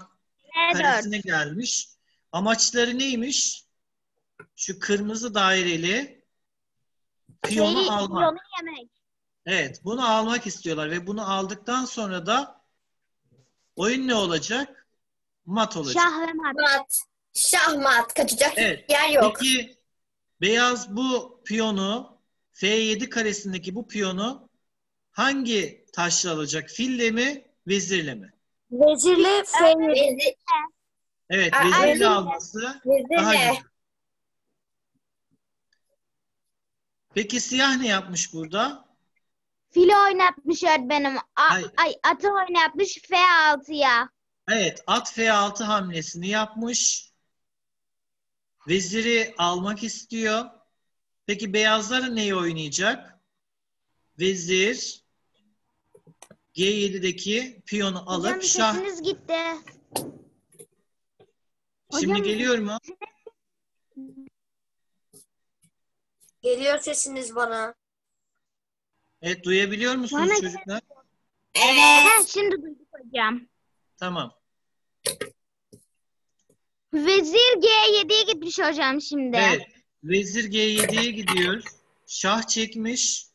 karesine gelmiş. Amaçları neymiş? Şu kırmızı daireli piyonu almak. Piyonu yemek. Evet. Bunu almak istiyorlar ve bunu aldıktan sonra da oyun ne olacak? Mat olacak. Şah ve mat. Mat. Şahmat. Kaçacak Evet. yer yok. Peki beyaz bu piyonu F7 karesindeki bu piyonu hangi taşla alacak? Fille mi? Vezirle mi? Vezirle F7. Vezir, Evet. Aa, Vezirle vezirle. alması daha vezirle. güzel. Peki siyah ne yapmış burada? Fili oynatmış öğretmenim. Hayır. Atı oynatmış F6'ya. Evet, at F6 hamlesini yapmış. Veziri almak istiyor. Peki beyazlar neyi oynayacak? Vezir G7'deki piyonu alıp Hocam şah. sesiniz gitti. Şimdi Hocam- geliyor mu? Geliyor sesiniz bana. Evet, duyabiliyor musunuz Bana- çocuklar? Evet. Ha, şimdi duyduk hocam. Tamam. Vezir G7'ye gitmiş hocam şimdi. Evet. Vezir G7'ye gidiyor. Şah çekmiş.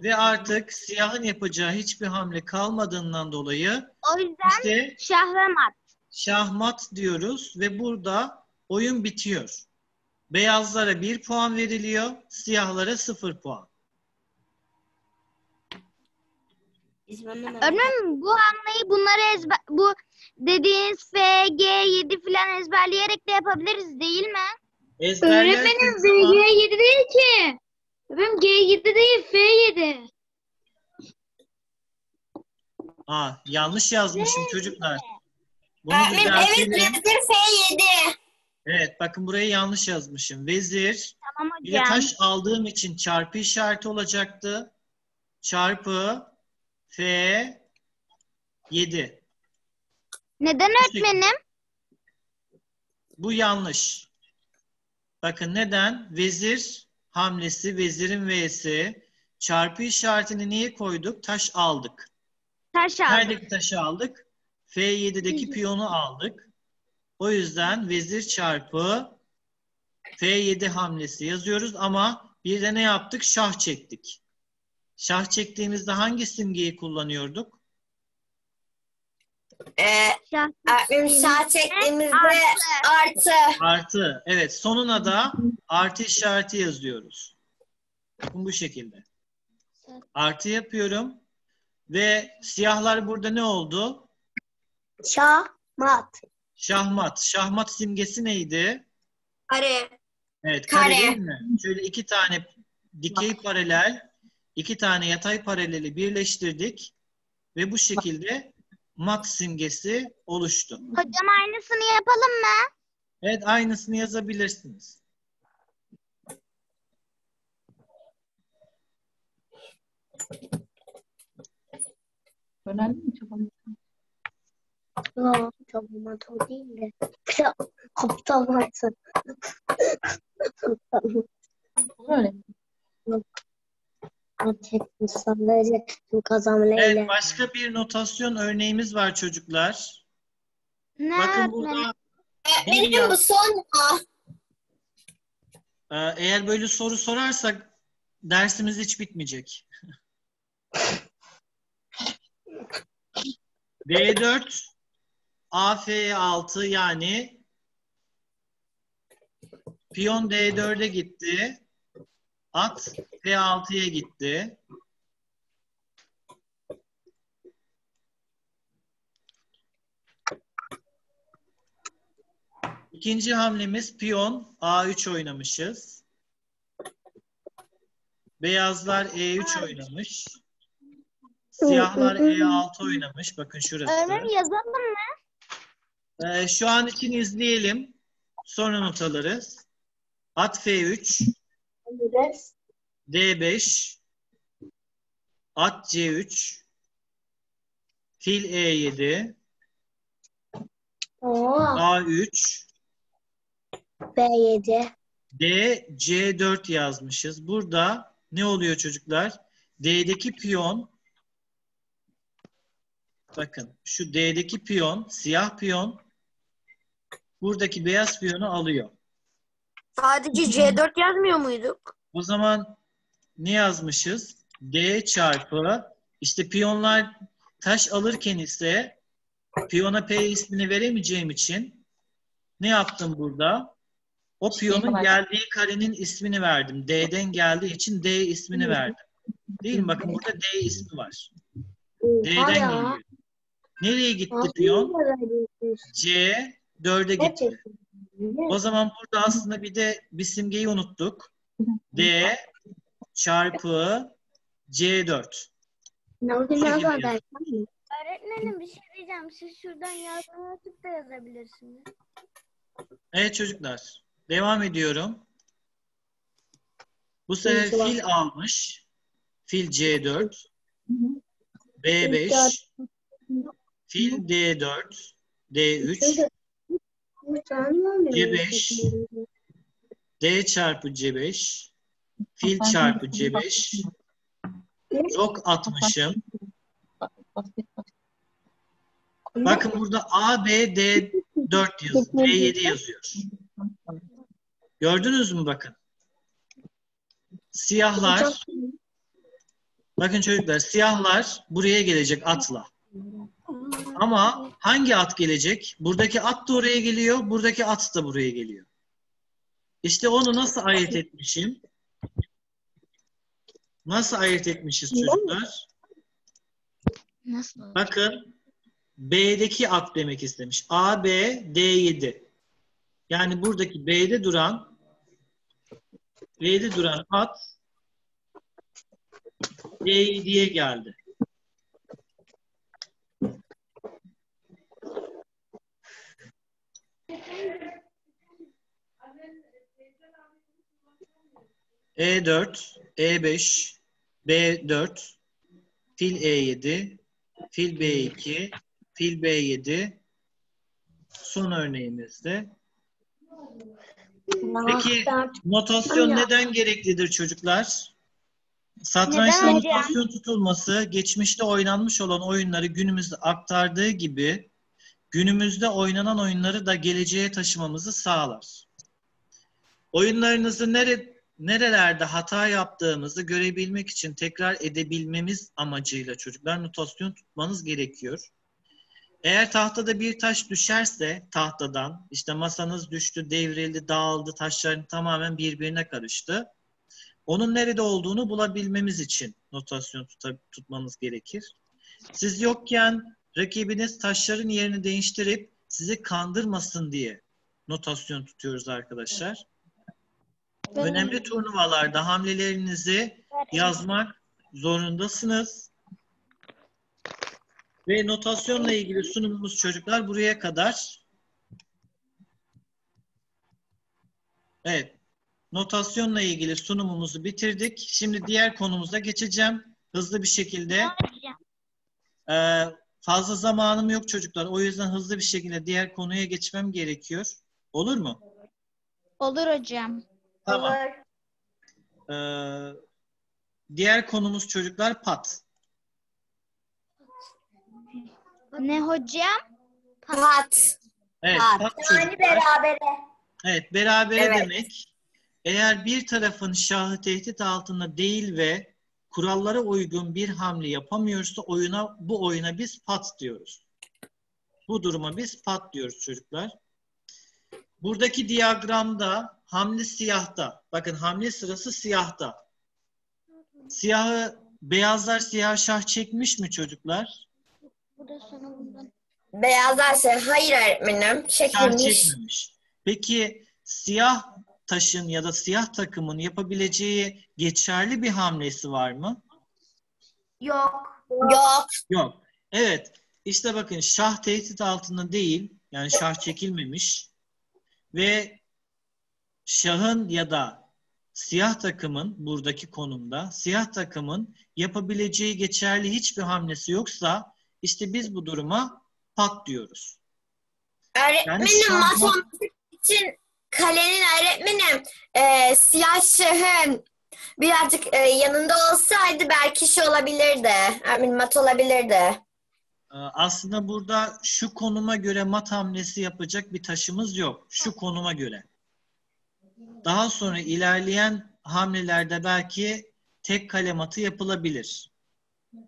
Ve artık siyahın yapacağı hiçbir hamle kalmadığından dolayı O yüzden işte şah ve mat. şahmat diyoruz ve burada oyun bitiyor. Beyazlara 1 puan veriliyor, siyahlara 0 puan. Öğretmenim bu hamleyi bu dediğiniz F, G7 falan ezberleyerek de yapabiliriz değil mi? Ezberlersiniz ama G7 değil ki. Benim G7 değil F7. yanlış yazmışım çocuklar. Bunu Evet, düzeltelim. vezir F7. Evet, bakın burayı yanlış yazmışım. Vezir, Tamam bir de hocam. taş aldığım için çarpı işareti olacaktı. Çarpı F7. Neden öğretmenim? Bu yanlış. Bakın neden? Vezir hamlesi, vezirin V'si. Çarpı işaretini niye koyduk? Taş aldık. Taş aldım. Neredeki taşı aldık? F7'deki piyonu aldık. O yüzden vezir çarpı F7 hamlesi yazıyoruz ama bir de ne yaptık? Şah çektik. Şah çektiğimizde hangi simgeyi kullanıyorduk? Şah. Sağ çektiğimizde artı. Artı. Evet, sonuna da artı işareti yazıyoruz. Bakın bu şekilde. Artı yapıyorum. Ve siyahlar burada ne oldu? Şah, mat. Şahmat. Şahmat simgesi neydi? Kare. Evet, kare Kare. değil mi? Şöyle 2 tane dikey paralel, 2 tane yatay paraleli birleştirdik. Ve bu şekilde mat simgesi oluştu. Hocam aynısını yapalım mı? Evet, aynısını yazabilirsiniz. Önemli mi çabalıyorsun? Yok, çok mat o değil de. Aptal matı. Öyle. Mat çektim sadece kazanmayla. Evet, başka bir notasyon örneğimiz var çocuklar. Ne Bakın öğretmenim? burada Benim bu son mu? eğer böyle soru sorarsak dersimiz hiç bitmeyecek. D4 AF6 yani piyon D4'e gitti. At F6'ya gitti. İkinci hamlemiz piyon A3 oynamışız. Beyazlar E3 oynamış. Siyahlar E6 oynamış. Bakın şurası. Öğretmenim yazalım mı? Şu an için izleyelim. Sonra not alırız. At F3, D5, at C3, fil E7, Oo, A3, B7. D, C4 yazmışız. Burada ne oluyor çocuklar? D'deki piyon, bakın şu D'deki piyon, siyah piyon, buradaki beyaz piyonu alıyor. Sadece C4 yazmıyor muyduk? O zaman ne yazmışız? D çarpı, işte piyonlar taş alırken ise piyona P ismini veremeyeceğim için ne yaptım burada? O piyonun geldiği karenin ismini verdim. D'den geldiği için D ismini verdim. Değil mi? Bakın burada D ismi var. D'den geliyor. Nereye gitti piyon? C 4'e gitti. O zaman burada aslında bir simgeyi unuttuk. D çarpı C4. Öğretmenim Öğretmenim bir şey diyeceğim. Siz şuradan yazmayı açıp da yazabilirsiniz. Evet çocuklar. Devam ediyorum. Bu sefer fil almış. Fil C4. B5. Fil D4. D3. C5. D çarpı C5. Fil çarpı C5. Çok atmışım. Bakın burada A, B, D4 yazıyor. D7 yazıyor. Gördünüz mü bakın? Siyahlar, bakın çocuklar, siyahlar buraya gelecek atla. Ama hangi at gelecek? Buradaki at da oraya geliyor, buradaki at da buraya geliyor. İşte onu nasıl ayırt etmişim? Nasıl ayırt etmişiz çocuklar? Nasıl? Bakın, B'deki at demek istemiş. A, B, D7. Yani buradaki B'de duran at D7'ye geldi. E4, E5, B4, fil E7, fil B2, fil B7. Son örneğimizde. Peki notasyon neden gereklidir çocuklar? Satrançta Neden? notasyon tutulması geçmişte oynanmış olan oyunları günümüzde aktardığı gibi günümüzde oynanan oyunları da geleceğe taşımamızı sağlar. Oyunlarınızı nerelerde hata yaptığımızı görebilmek için tekrar edebilmemiz amacıyla çocuklar notasyon tutmanız gerekiyor. Eğer tahtada bir taş düşerse tahtadan, işte masanız düştü, devrildi, dağıldı, taşların tamamen birbirine karıştı. Onun nerede olduğunu bulabilmemiz için notasyon tutmamız gerekir. Siz yokken rakibiniz taşların yerini değiştirip sizi kandırmasın diye notasyon tutuyoruz arkadaşlar. Önemli turnuvalarda hamlelerinizi yazmak zorundasınız. Ve notasyonla ilgili sunumumuz çocuklar buraya kadar. Evet. Notasyonla ilgili sunumumuzu bitirdik. Şimdi diğer konumuza geçeceğim. Hızlı bir şekilde. Fazla zamanım yok çocuklar. O yüzden hızlı bir şekilde diğer konuya geçmem gerekiyor. Olur mu? Olur hocam. Tamam. Diğer konumuz çocuklar pat. Ne hocam? Pat. Evet, pat Yani çocuklar. berabere. Evet, berabere Evet. demek. Eğer bir tarafın şahı tehdit altında değil ve kurallara uygun bir hamle yapamıyorsa bu oyuna biz pat diyoruz. Bu duruma biz pat diyoruz çocuklar. Buradaki diyagramda hamle siyahta. Bakın hamle sırası siyahta. Beyazlar siyah şah çekmiş mi çocuklar? Bu da sonra bundan. Beyazlar şey. Hayır öğretmenim. Şah Çekilmiş. çekmemiş. Peki siyah taşın ya da siyah takımın yapabileceği geçerli bir hamlesi var mı? Yok. Yok. Yok. Evet. İşte bakın şah tehdit altında değil. Yani şah çekilmemiş. Ve şahın ya da siyah takımın buradaki konumda siyah takımın yapabileceği geçerli hiçbir hamlesi yoksa işte biz bu duruma pat diyoruz. Öğretmenim şah- mat olması için kalenin öğretmenim siyah şahın birazcık yanında olsaydı belki şey olabilirdi. Öğretmenim mat olabilirdi. Aslında burada şu konuma göre mat hamlesi yapacak bir taşımız yok. Şu konuma göre. Daha sonra ilerleyen hamlelerde belki tek kale matı yapılabilir.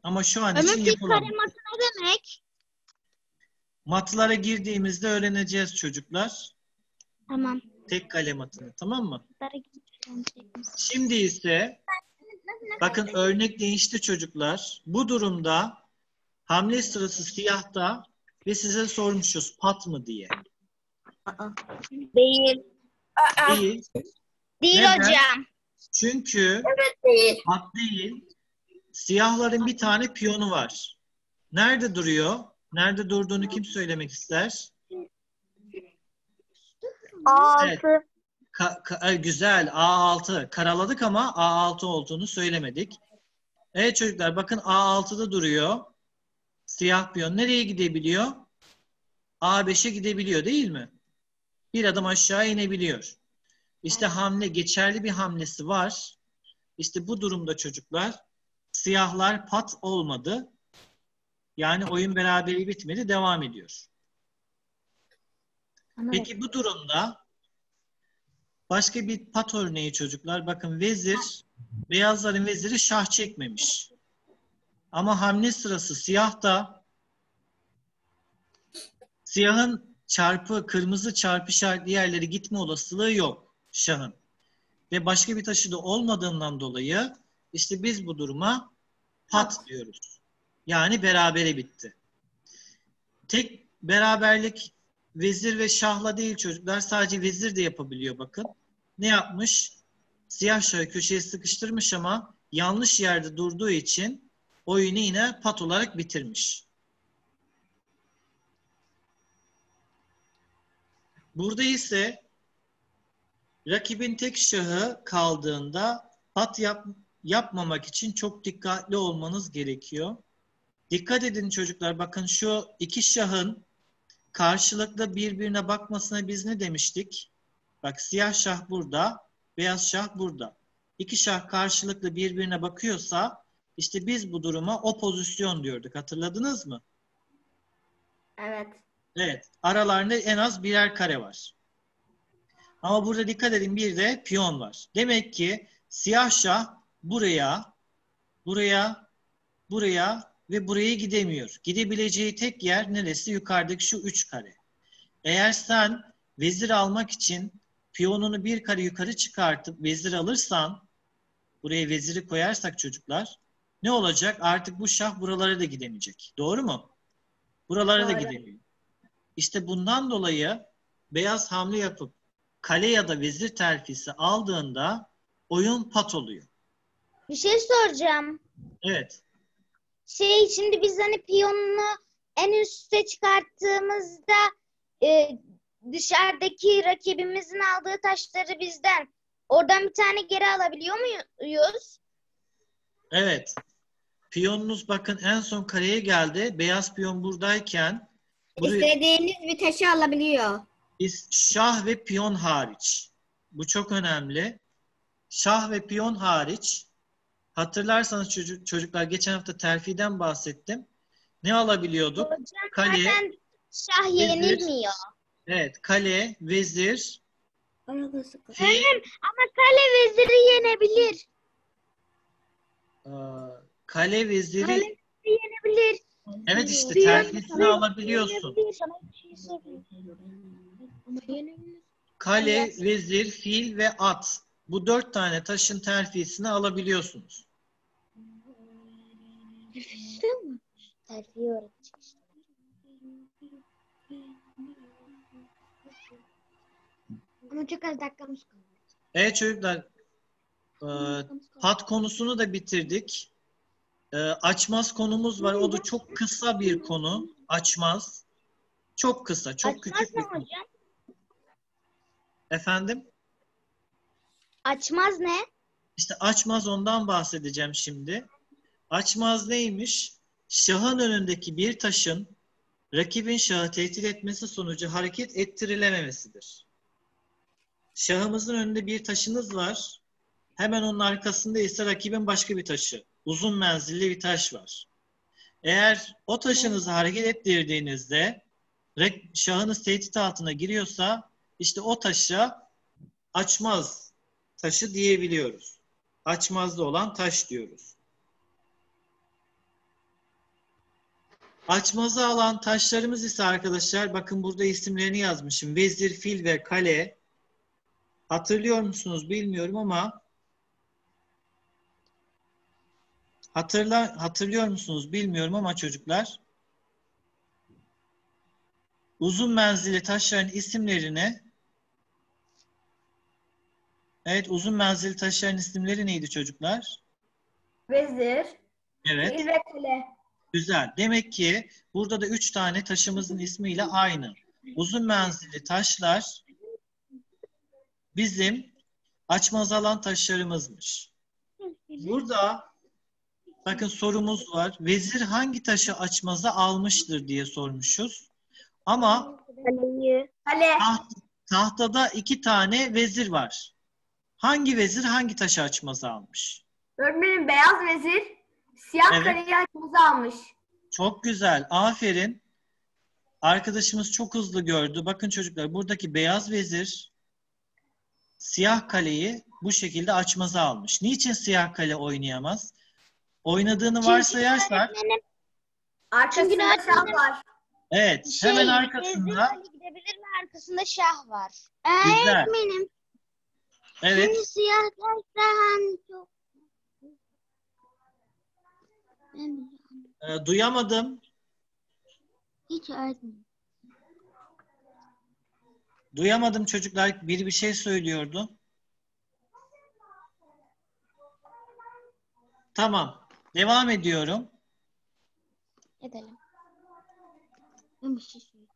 Ama şu an için Ömür tek yapılamıyor. kare matı ne demek? Matlara girdiğimizde öğreneceğiz çocuklar. Tamam. Tek kale matını, tamam mı? Matlara gideceğiz. Şimdi ise bakın örnek değişti çocuklar. Bu durumda hamle sırası siyahta ve size sormuşuz pat mı diye. Değil. Değil. Değil Neden? hocam. Çünkü Değil. pat değil. Siyahların bir tane piyonu var. Nerede duruyor? Nerede durduğunu kim söylemek ister? Evet. Güzel. A6. Karaladık ama A6 olduğunu söylemedik. Evet çocuklar bakın A6'da duruyor. Siyah piyon nereye gidebiliyor? A5'e gidebiliyor değil mi? Bir adım aşağı inebiliyor. İşte hamle, geçerli bir hamlesi var. İşte bu durumda çocuklar siyahlar pat olmadı. Yani oyun berabere bitmedi, devam ediyor. Peki bu durumda başka bir pat örneği çocuklar. Bakın vezir, beyazların veziri şah çekmemiş. Ama hamle sırası siyahta. Siyahın çarpı, kırmızı çarpı işaretli yerlere gitme olasılığı yok şahın. Ve başka bir taşı da olmadığından dolayı işte biz bu duruma pat diyoruz. Yani berabere bitti. Tek beraberlik vezir ve şahla değil çocuklar. Sadece vezir de yapabiliyor bakın. Ne yapmış? Siyah şahı köşeye sıkıştırmış ama yanlış yerde durduğu için oyunu yine pat olarak bitirmiş. Burada ise rakibin tek şahı kaldığında pat yapmamak için çok dikkatli olmanız gerekiyor. Dikkat edin çocuklar. Bakın şu iki şahın karşılıklı birbirine bakmasına biz ne demiştik? Bak siyah şah burada, beyaz şah burada. İki şah karşılıklı birbirine bakıyorsa işte biz bu duruma opozisyon diyorduk. Hatırladınız mı? Evet. Evet. Aralarında en az birer kare var. Ama burada dikkat edin bir de piyon var. Demek ki siyah şah buraya, buraya, buraya ve buraya gidemiyor. Gidebileceği tek yer neresi? Yukarıdaki şu 3 kare. Eğer sen vezir almak için piyonunu bir kare yukarı çıkartıp vezir alırsan, buraya veziri koyarsak çocuklar, ne olacak? Artık bu şah buralara da gidemeyecek. Doğru mu? Buralara da gidemiyor. İşte bundan dolayı beyaz hamle yapıp kale ya da vezir terfisi aldığında oyun pat oluyor. Bir şey soracağım. Evet. Şimdi biz hani piyonunu en üste çıkarttığımızda dışarıdaki rakibimizin aldığı taşları bizden oradan bir tane geri alabiliyor muyuz? Evet. Piyonunuz bakın en son kareye geldi. Beyaz piyon buradayken İstediğiniz bir taşı alabiliyor. şah ve piyon hariç. Bu çok önemli. Şah ve piyon hariç. Hatırlarsanız çocuklar geçen hafta terfiden bahsettim. Ne alabiliyorduk? Hocam Kale, zaten şah vezir. yenilmiyor. Evet, kale, vezir, fil, Ama kale veziri yenebilir. kale, veziri. Kale veziri yenebilir. Evet işte Piyon terfisini kale alabiliyorsun. yenebilir. Sana bir şey söyleyeyim. Ama yenebilir. Kale, vezir, fil ve at. Bu 4 tane taşın terfisini alabiliyorsunuz. Terfiye öğretecek işte. Ama çok az dakikamız kaldı. Evet çocuklar, pat konusunu da bitirdik. Açmaz konumuz var. O da çok kısa bir konu. Açmaz. Çok kısa, çok küçük bir konu. Hocam? Efendim? Açmaz ne? İşte açmaz ondan bahsedeceğim şimdi. Açmaz neymiş? Şahın önündeki bir taşın rakibin şahı tehdit etmesi sonucu hareket ettirilememesidir. Şahımızın önünde bir taşınız var. Hemen onun arkasında ise rakibin başka bir taşı. Uzun menzilli bir taş var. Eğer o taşınızı hareket ettirdiğinizde şahınız tehdit altına giriyorsa işte o taşa açmaz taşı diyebiliyoruz. Açmazda olan taş diyoruz. Açmazı alan taşlarımız ise arkadaşlar bakın burada isimlerini yazmışım. Vezir, fil ve kale. Hatırlıyor musunuz bilmiyorum ama hatırlıyor musunuz bilmiyorum ama çocuklar uzun menzilli taşların isimlerini uzun menzilli taşların isimleri neydi çocuklar? Vezir, Evet. fil ve kale. Güzel. Demek ki burada da 3 tane taşımızın ismiyle aynı. Uzun menzilli taşlar bizim açmaz alan taşlarımızmış. Burada bakın sorumuz var. Vezir hangi taşı açmaza almıştır diye sormuşuz. Ama Kale. tahtada 2 tane vezir var. Hangi vezir hangi taşı açmaza almış? Öğretmenim beyaz vezir siyah Evet. kaleyi açmazı almış. Çok güzel. Aferin. Arkadaşımız çok hızlı gördü. Bakın çocuklar buradaki beyaz vezir siyah kaleyi bu şekilde açmaza almış. Niçin siyah kale oynayamaz? Oynadığını varsayarsak Arkasında şah var. evet hemen arkasında Vezir gidebilir ve arkasında şah var. güzel. Öğretmenim. Evet. Siyah taşlar çok. Duyamadım. Hiç öğretmenim. Duyamadım çocuklar. Biri bir şey söylüyordu. Tamam. Devam ediyorum. Edelim. Ben bir şey söyleyeyim.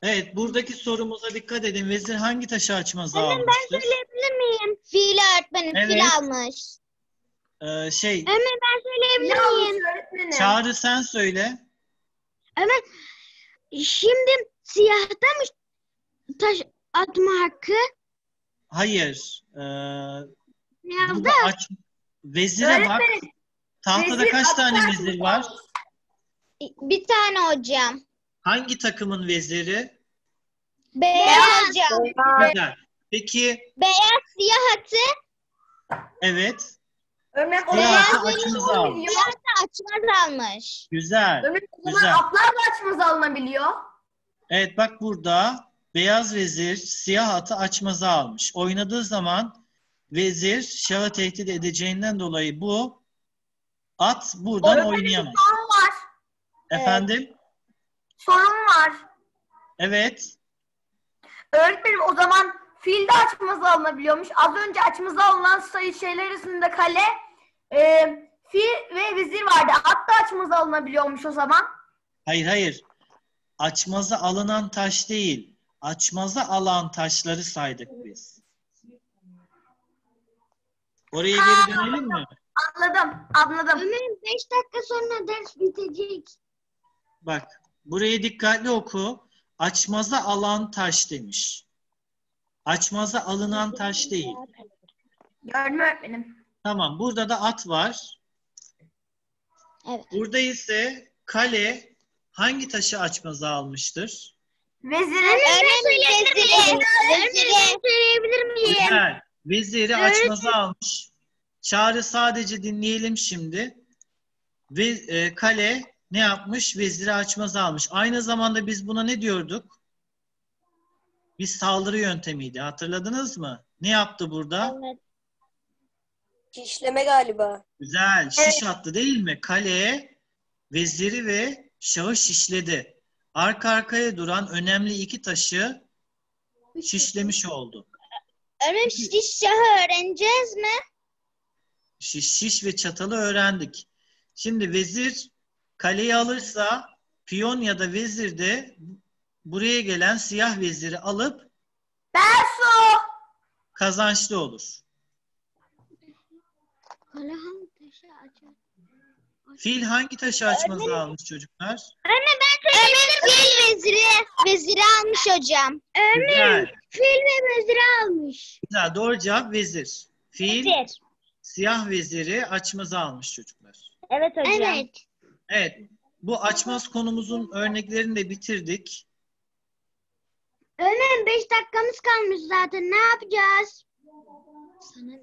Evet, buradaki sorumuza dikkat edin. Vezir hangi taşı açmaza almıştır? Söyleyebilir miyim? Fil öğretmenim Evet. fil almış. Ne Söyleyebilir almış miyim? öğretmenim? Çağrı sen söyle. Şimdi siyahta mı taş atma hakkı? Hayır. Beyazda. Burada vezire bak. Öğretmenim, Tahtada vezir kaç tane atlar vezir mı? var? Bir tane hocam. Hangi takımın veziri? Beyaz hocam. Güzel. Peki, Beyaz siyah atı evet. Öğretmenim o Siyah zaman atı açmazı almış. siyah da açmaz almış. Güzel. Öğretmenim o zaman Güzel. atlar da açmazı alınabiliyor. Evet bak burada beyaz vezir siyah atı açmaza almış. Oynadığı zaman vezir şahı tehdit edeceğinden dolayı bu at buradan Öğretmenim, oynayamaz. Sorun var. Efendim? Sorun var. Evet. Öğretmenim o zaman fil de açmazı alınabiliyormuş. Az önce açmazı alınan sayı şeyler arasında kale, fil ve vezir vardı. At da açmazı alınabiliyormuş o zaman. Hayır. Açmaza alınan taş değil. Açmaza alan taşları saydık biz. Oraya geri dönelim mi? Anladım. Ömer'im 5 dakika sonra ders bitecek. Bak burayı dikkatli oku. Açmaza alan taş demiş. Açmaza alınan taş değil. Gördüm öğretmenim. Tamam burada da at var. Evet. Burada ise kale hangi taşı açmaza almıştır? Veziri. Öğretmenim söyleyebilir miyim? Güzel. Veziri açmaza almış. Çağrı sadece dinleyelim şimdi. Ve kale ne yapmış? Veziri açmaza almış. Aynı zamanda biz buna ne diyorduk? Bir saldırı yöntemiydi. Hatırladınız mı? Ne yaptı burada? Evet. Şişleme galiba. Güzel. Şiş attı değil mi? Kale veziri ve şahı şişledi. Arka arkaya duran önemli 2 taşı şişlemiş oldu. Ömer'im şiş şahı öğreneceğiz mi? Şiş ve çatalı öğrendik. Şimdi vezir kaleyi alırsa piyon ya da vezir de buraya gelen siyah veziri alıp Bersu. kazançlı olur. Kale hangi taşı açar? Fil hangi taşı açmaza almış çocuklar? Ömer fil veziri almış hocam. Güzel. Fil ve veziri almış. Güzel. Doğru cevap vezir. Fil Vezir. siyah veziri açmaza almış çocuklar. Evet hocam. Evet. Evet. Bu açmaz konumuzun örneklerini de bitirdik. Ömer 5 dakikamız kalmış zaten. Ne yapacağız? Sana ne?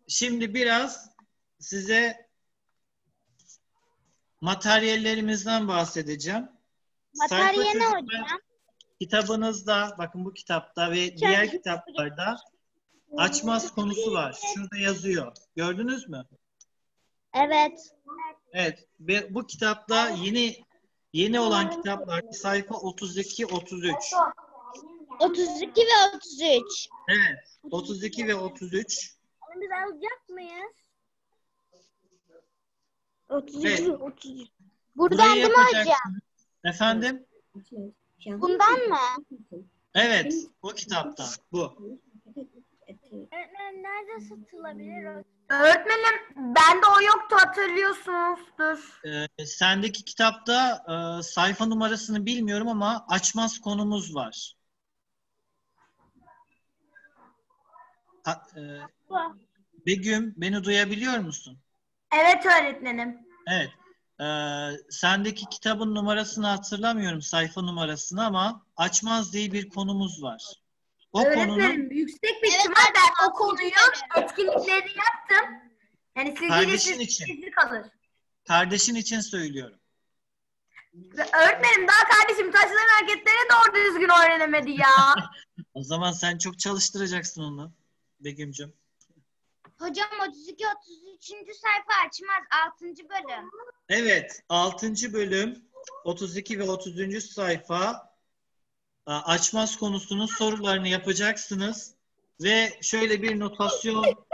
Şimdi biraz size materyallerimizden bahsedeceğim. Materyal Sayfa ne çocuklar, hocam? kitabınızda, bakın bu kitapta ve diğer kitaplarda açmaz konusu var. Şurada yazıyor. Gördünüz mü? Evet. Evet. Ve bu kitapta yeni olan kitaplarda sayfa 32-33. 32 ve 33. Evet. 32 ve 33. Biz alacak mıyız? 32, Evet. 30. Burayı Buradan değil mi hocam? yapacaksınız. Efendim? Bundan mı? Evet. O kitaptan. Bu. Öğretmen nerede satılabilir o? Öğretmenim bende o yoktu, hatırlıyorsunuzdur. Sendeki kitapta sayfa numarasını bilmiyorum ama açmaz konumuz var. Begüm, beni duyabiliyor musun? Evet öğretmenim. Evet. Sendeki kitabın numarasını hatırlamıyorum, sayfa numarasını, ama açmaz diye bir konumuz var. O konunun Öğretmenim yüksek bir ihtimal ben o konuyu etkinliklerini yaptım. Yani siz Kardeşin gelin için. siz kalır. kardeşin için söylüyorum. Öğretmenim daha kardeşim taşların hareketlerini doğru düzgün öğrenemedi ya. O zaman sen çok çalıştıracaksın onu Begüm'cüm. Hocam 32, 33. sayfa açmaz. 6. bölüm. Evet, 6. bölüm 32 ve 30. sayfa açmaz konusunun sorularını yapacaksınız ve şöyle bir notasyon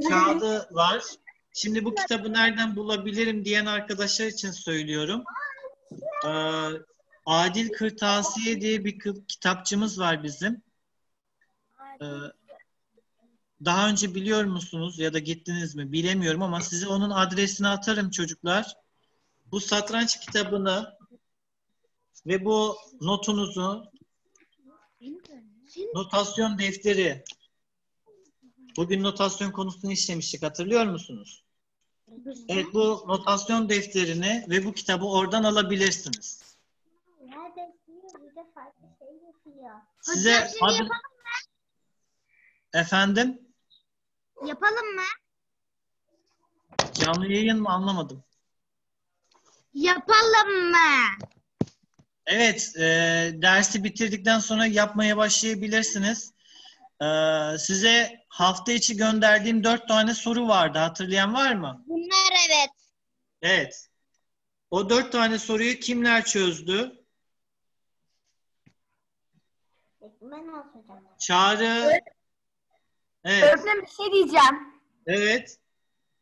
kağıdı var. Şimdi bu kitabı nereden bulabilirim diyen arkadaşlar için söylüyorum. Adil Kırtasiye diye bir kitapçımız var bizim. Daha önce biliyor musunuz ya da gittiniz mi bilemiyorum ama size onun adresini atarım çocuklar. Bu satranç kitabını ve bu notunuzu, notasyon defteri, bugün notasyon konusunu işlemiştik, hatırlıyor musunuz? Evet, bu notasyon defterini ve bu kitabı oradan alabilirsiniz. Size efendim, Yapalım mı? canlı yayın mı, anlamadım. Yapalım mı? Evet, dersi bitirdikten sonra yapmaya başlayabilirsiniz. Size hafta içi gönderdiğim 4 tane soru vardı. Hatırlayan var mı? Bunlar evet. Evet. O 4 tane soruyu kimler çözdü? Çağrı. Evet. Öğretmenim bir şey diyeceğim. Evet.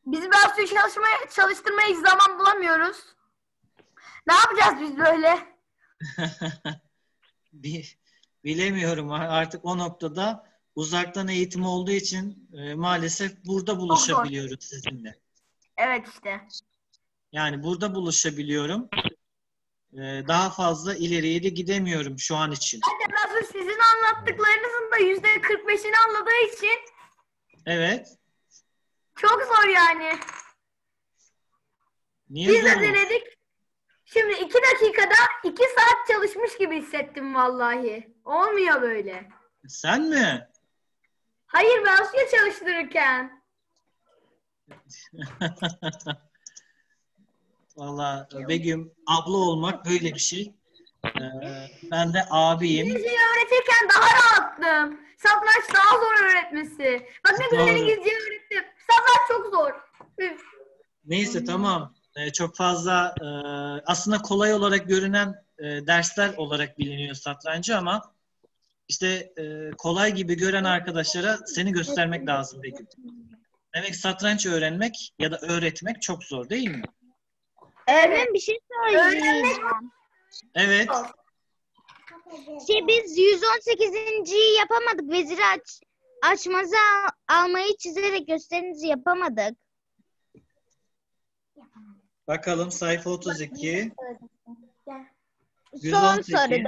Biz biraz çalıştırmaya hiç zaman bulamıyoruz. Ne yapacağız biz böyle? Bilemiyorum. Artık o noktada uzaktan eğitim olduğu için maalesef burada buluşabiliyoruz sizinle. Evet işte. Yani burada buluşabiliyorum. Daha fazla ileriye de gidemiyorum şu an için. Ben de biraz sizin anlattıklarınızın da %45'ini anladığı için Evet. çok zor yani. Niye Biz zor de olsun? denedik. Şimdi 2 dakikada 2 saat çalışmış gibi hissettim vallahi. Olmuyor böyle. Sen mi? Hayır ben suya çalıştırırken. Vallahi Begüm, abla olmak böyle bir şey. Ben de abiyim. İngilizceyi öğretirken daha rahattım. Satranç daha zor öğretmesi. Bak ne güzel Doğru. İngilizce öğrettim. Satranç çok zor. Üf. Neyse, tamam. Çok fazla aslında kolay olarak görünen dersler olarak biliniyor satrancı ama işte kolay gibi gören arkadaşlara seni göstermek lazım Begüm. Demek satranç öğrenmek ya da öğretmek çok zor, değil mi? Evet. Ben bir şey söyleyeceğim. Evet. Biz 118.'yi yapamadık. Veziri açmazı almayı çizerek gösterinizi yapamadık. Bakalım sayfa 32. Son 118. soru 4.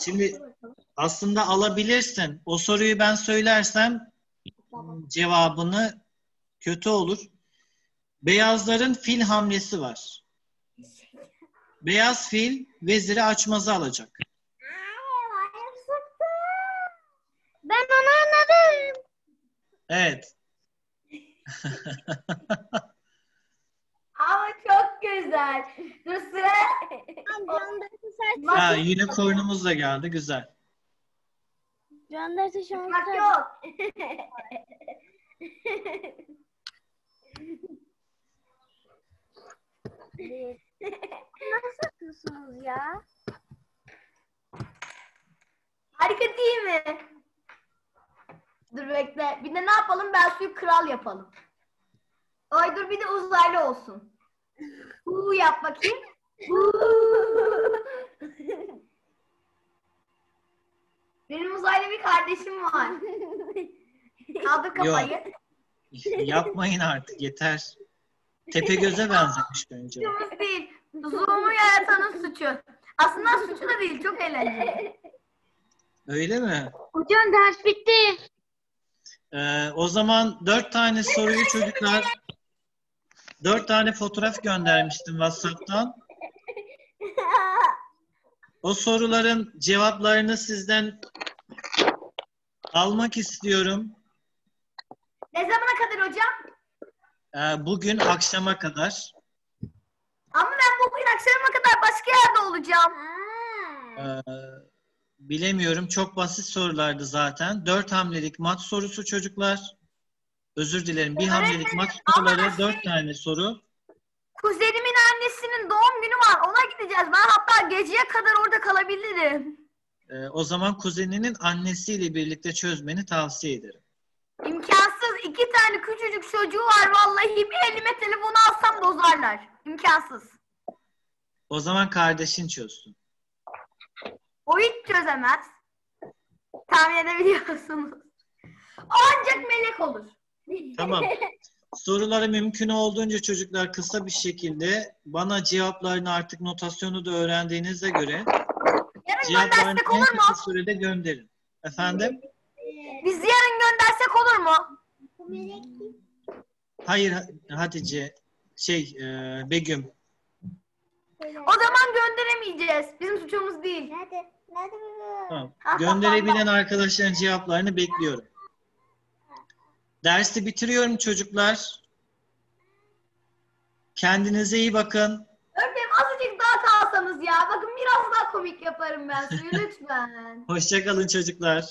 Şimdi aslında alabilirsin. O soruyu ben söylersem cevabını kötü olur. Beyazların fil hamlesi var. Beyaz fil veziri açmazı alacak. Ben onu anladım. Evet. Ama çok güzel. Dur sıra. Ha, unicornumuz da geldi. Güzel. Candarsa şu Bak yok. Nasıl yapıyorsunuz ya? Harika değil mi? Dur bekle. Bir de ne yapalım? Ben suyu kral yapalım. Ay dur bir de uzaylı olsun. Yap bakayım. Benim uzaylı bir kardeşim var. Kaldır kafayı. Yapmayın artık yeter. Tepegöz'e benzemiş bence. Suçumuz değil. Zoom'u yaratanın suçu. Aslında suçu da değil. Çok eğlenceli. Öyle mi? Hocam ders bitti. O zaman 4 tane soruyu çocuklar 4 tane fotoğraf göndermiştim WhatsApp'tan. O soruların cevaplarını sizden almak istiyorum. Ne zamana kadar hocam? Bugün akşama kadar. Ama ben bugün akşama kadar başka yerde olacağım. Bilemiyorum. Çok basit sorulardı zaten. 4 hamlelik mat sorusu çocuklar. Özür dilerim. Bir hamlelik mat soruları 4 tane soru. Kuzenimin annesinin doğum günü var. Ona gideceğiz. Ben hatta geceye kadar orada kalabilirim. O zaman kuzeninin annesiyle birlikte çözmeni tavsiye ederim. İmkansız. 2 tane küçücük çocuğu var vallahi. Bir elime telefonu alsam bozarlar. İmkansız. O zaman kardeşin çözsün. O hiç çözemez. Tahmin edebiliyorsunuz. O ancak melek olur. Tamam. Soruları mümkün olduğunca çocuklar kısa bir şekilde bana cevaplarını artık notasyonu da öğrendiğinize göre Yarın cevaplarını göndersek en olur mu? kısa sürede gönderin. Efendim? Biz yarın göndersek olur mu? Hayır Hatice. Begüm. O zaman gönderemeyeceğiz. Bizim suçumuz değil. Tamam. Gönderebilen arkadaşların cevaplarını bekliyorum. Dersi bitiriyorum çocuklar. Kendinize iyi bakın. Öğretmenim azıcık daha kalsanız ya. Bakın biraz daha komik yaparım ben sizi lütfen. Hoşça kalın çocuklar.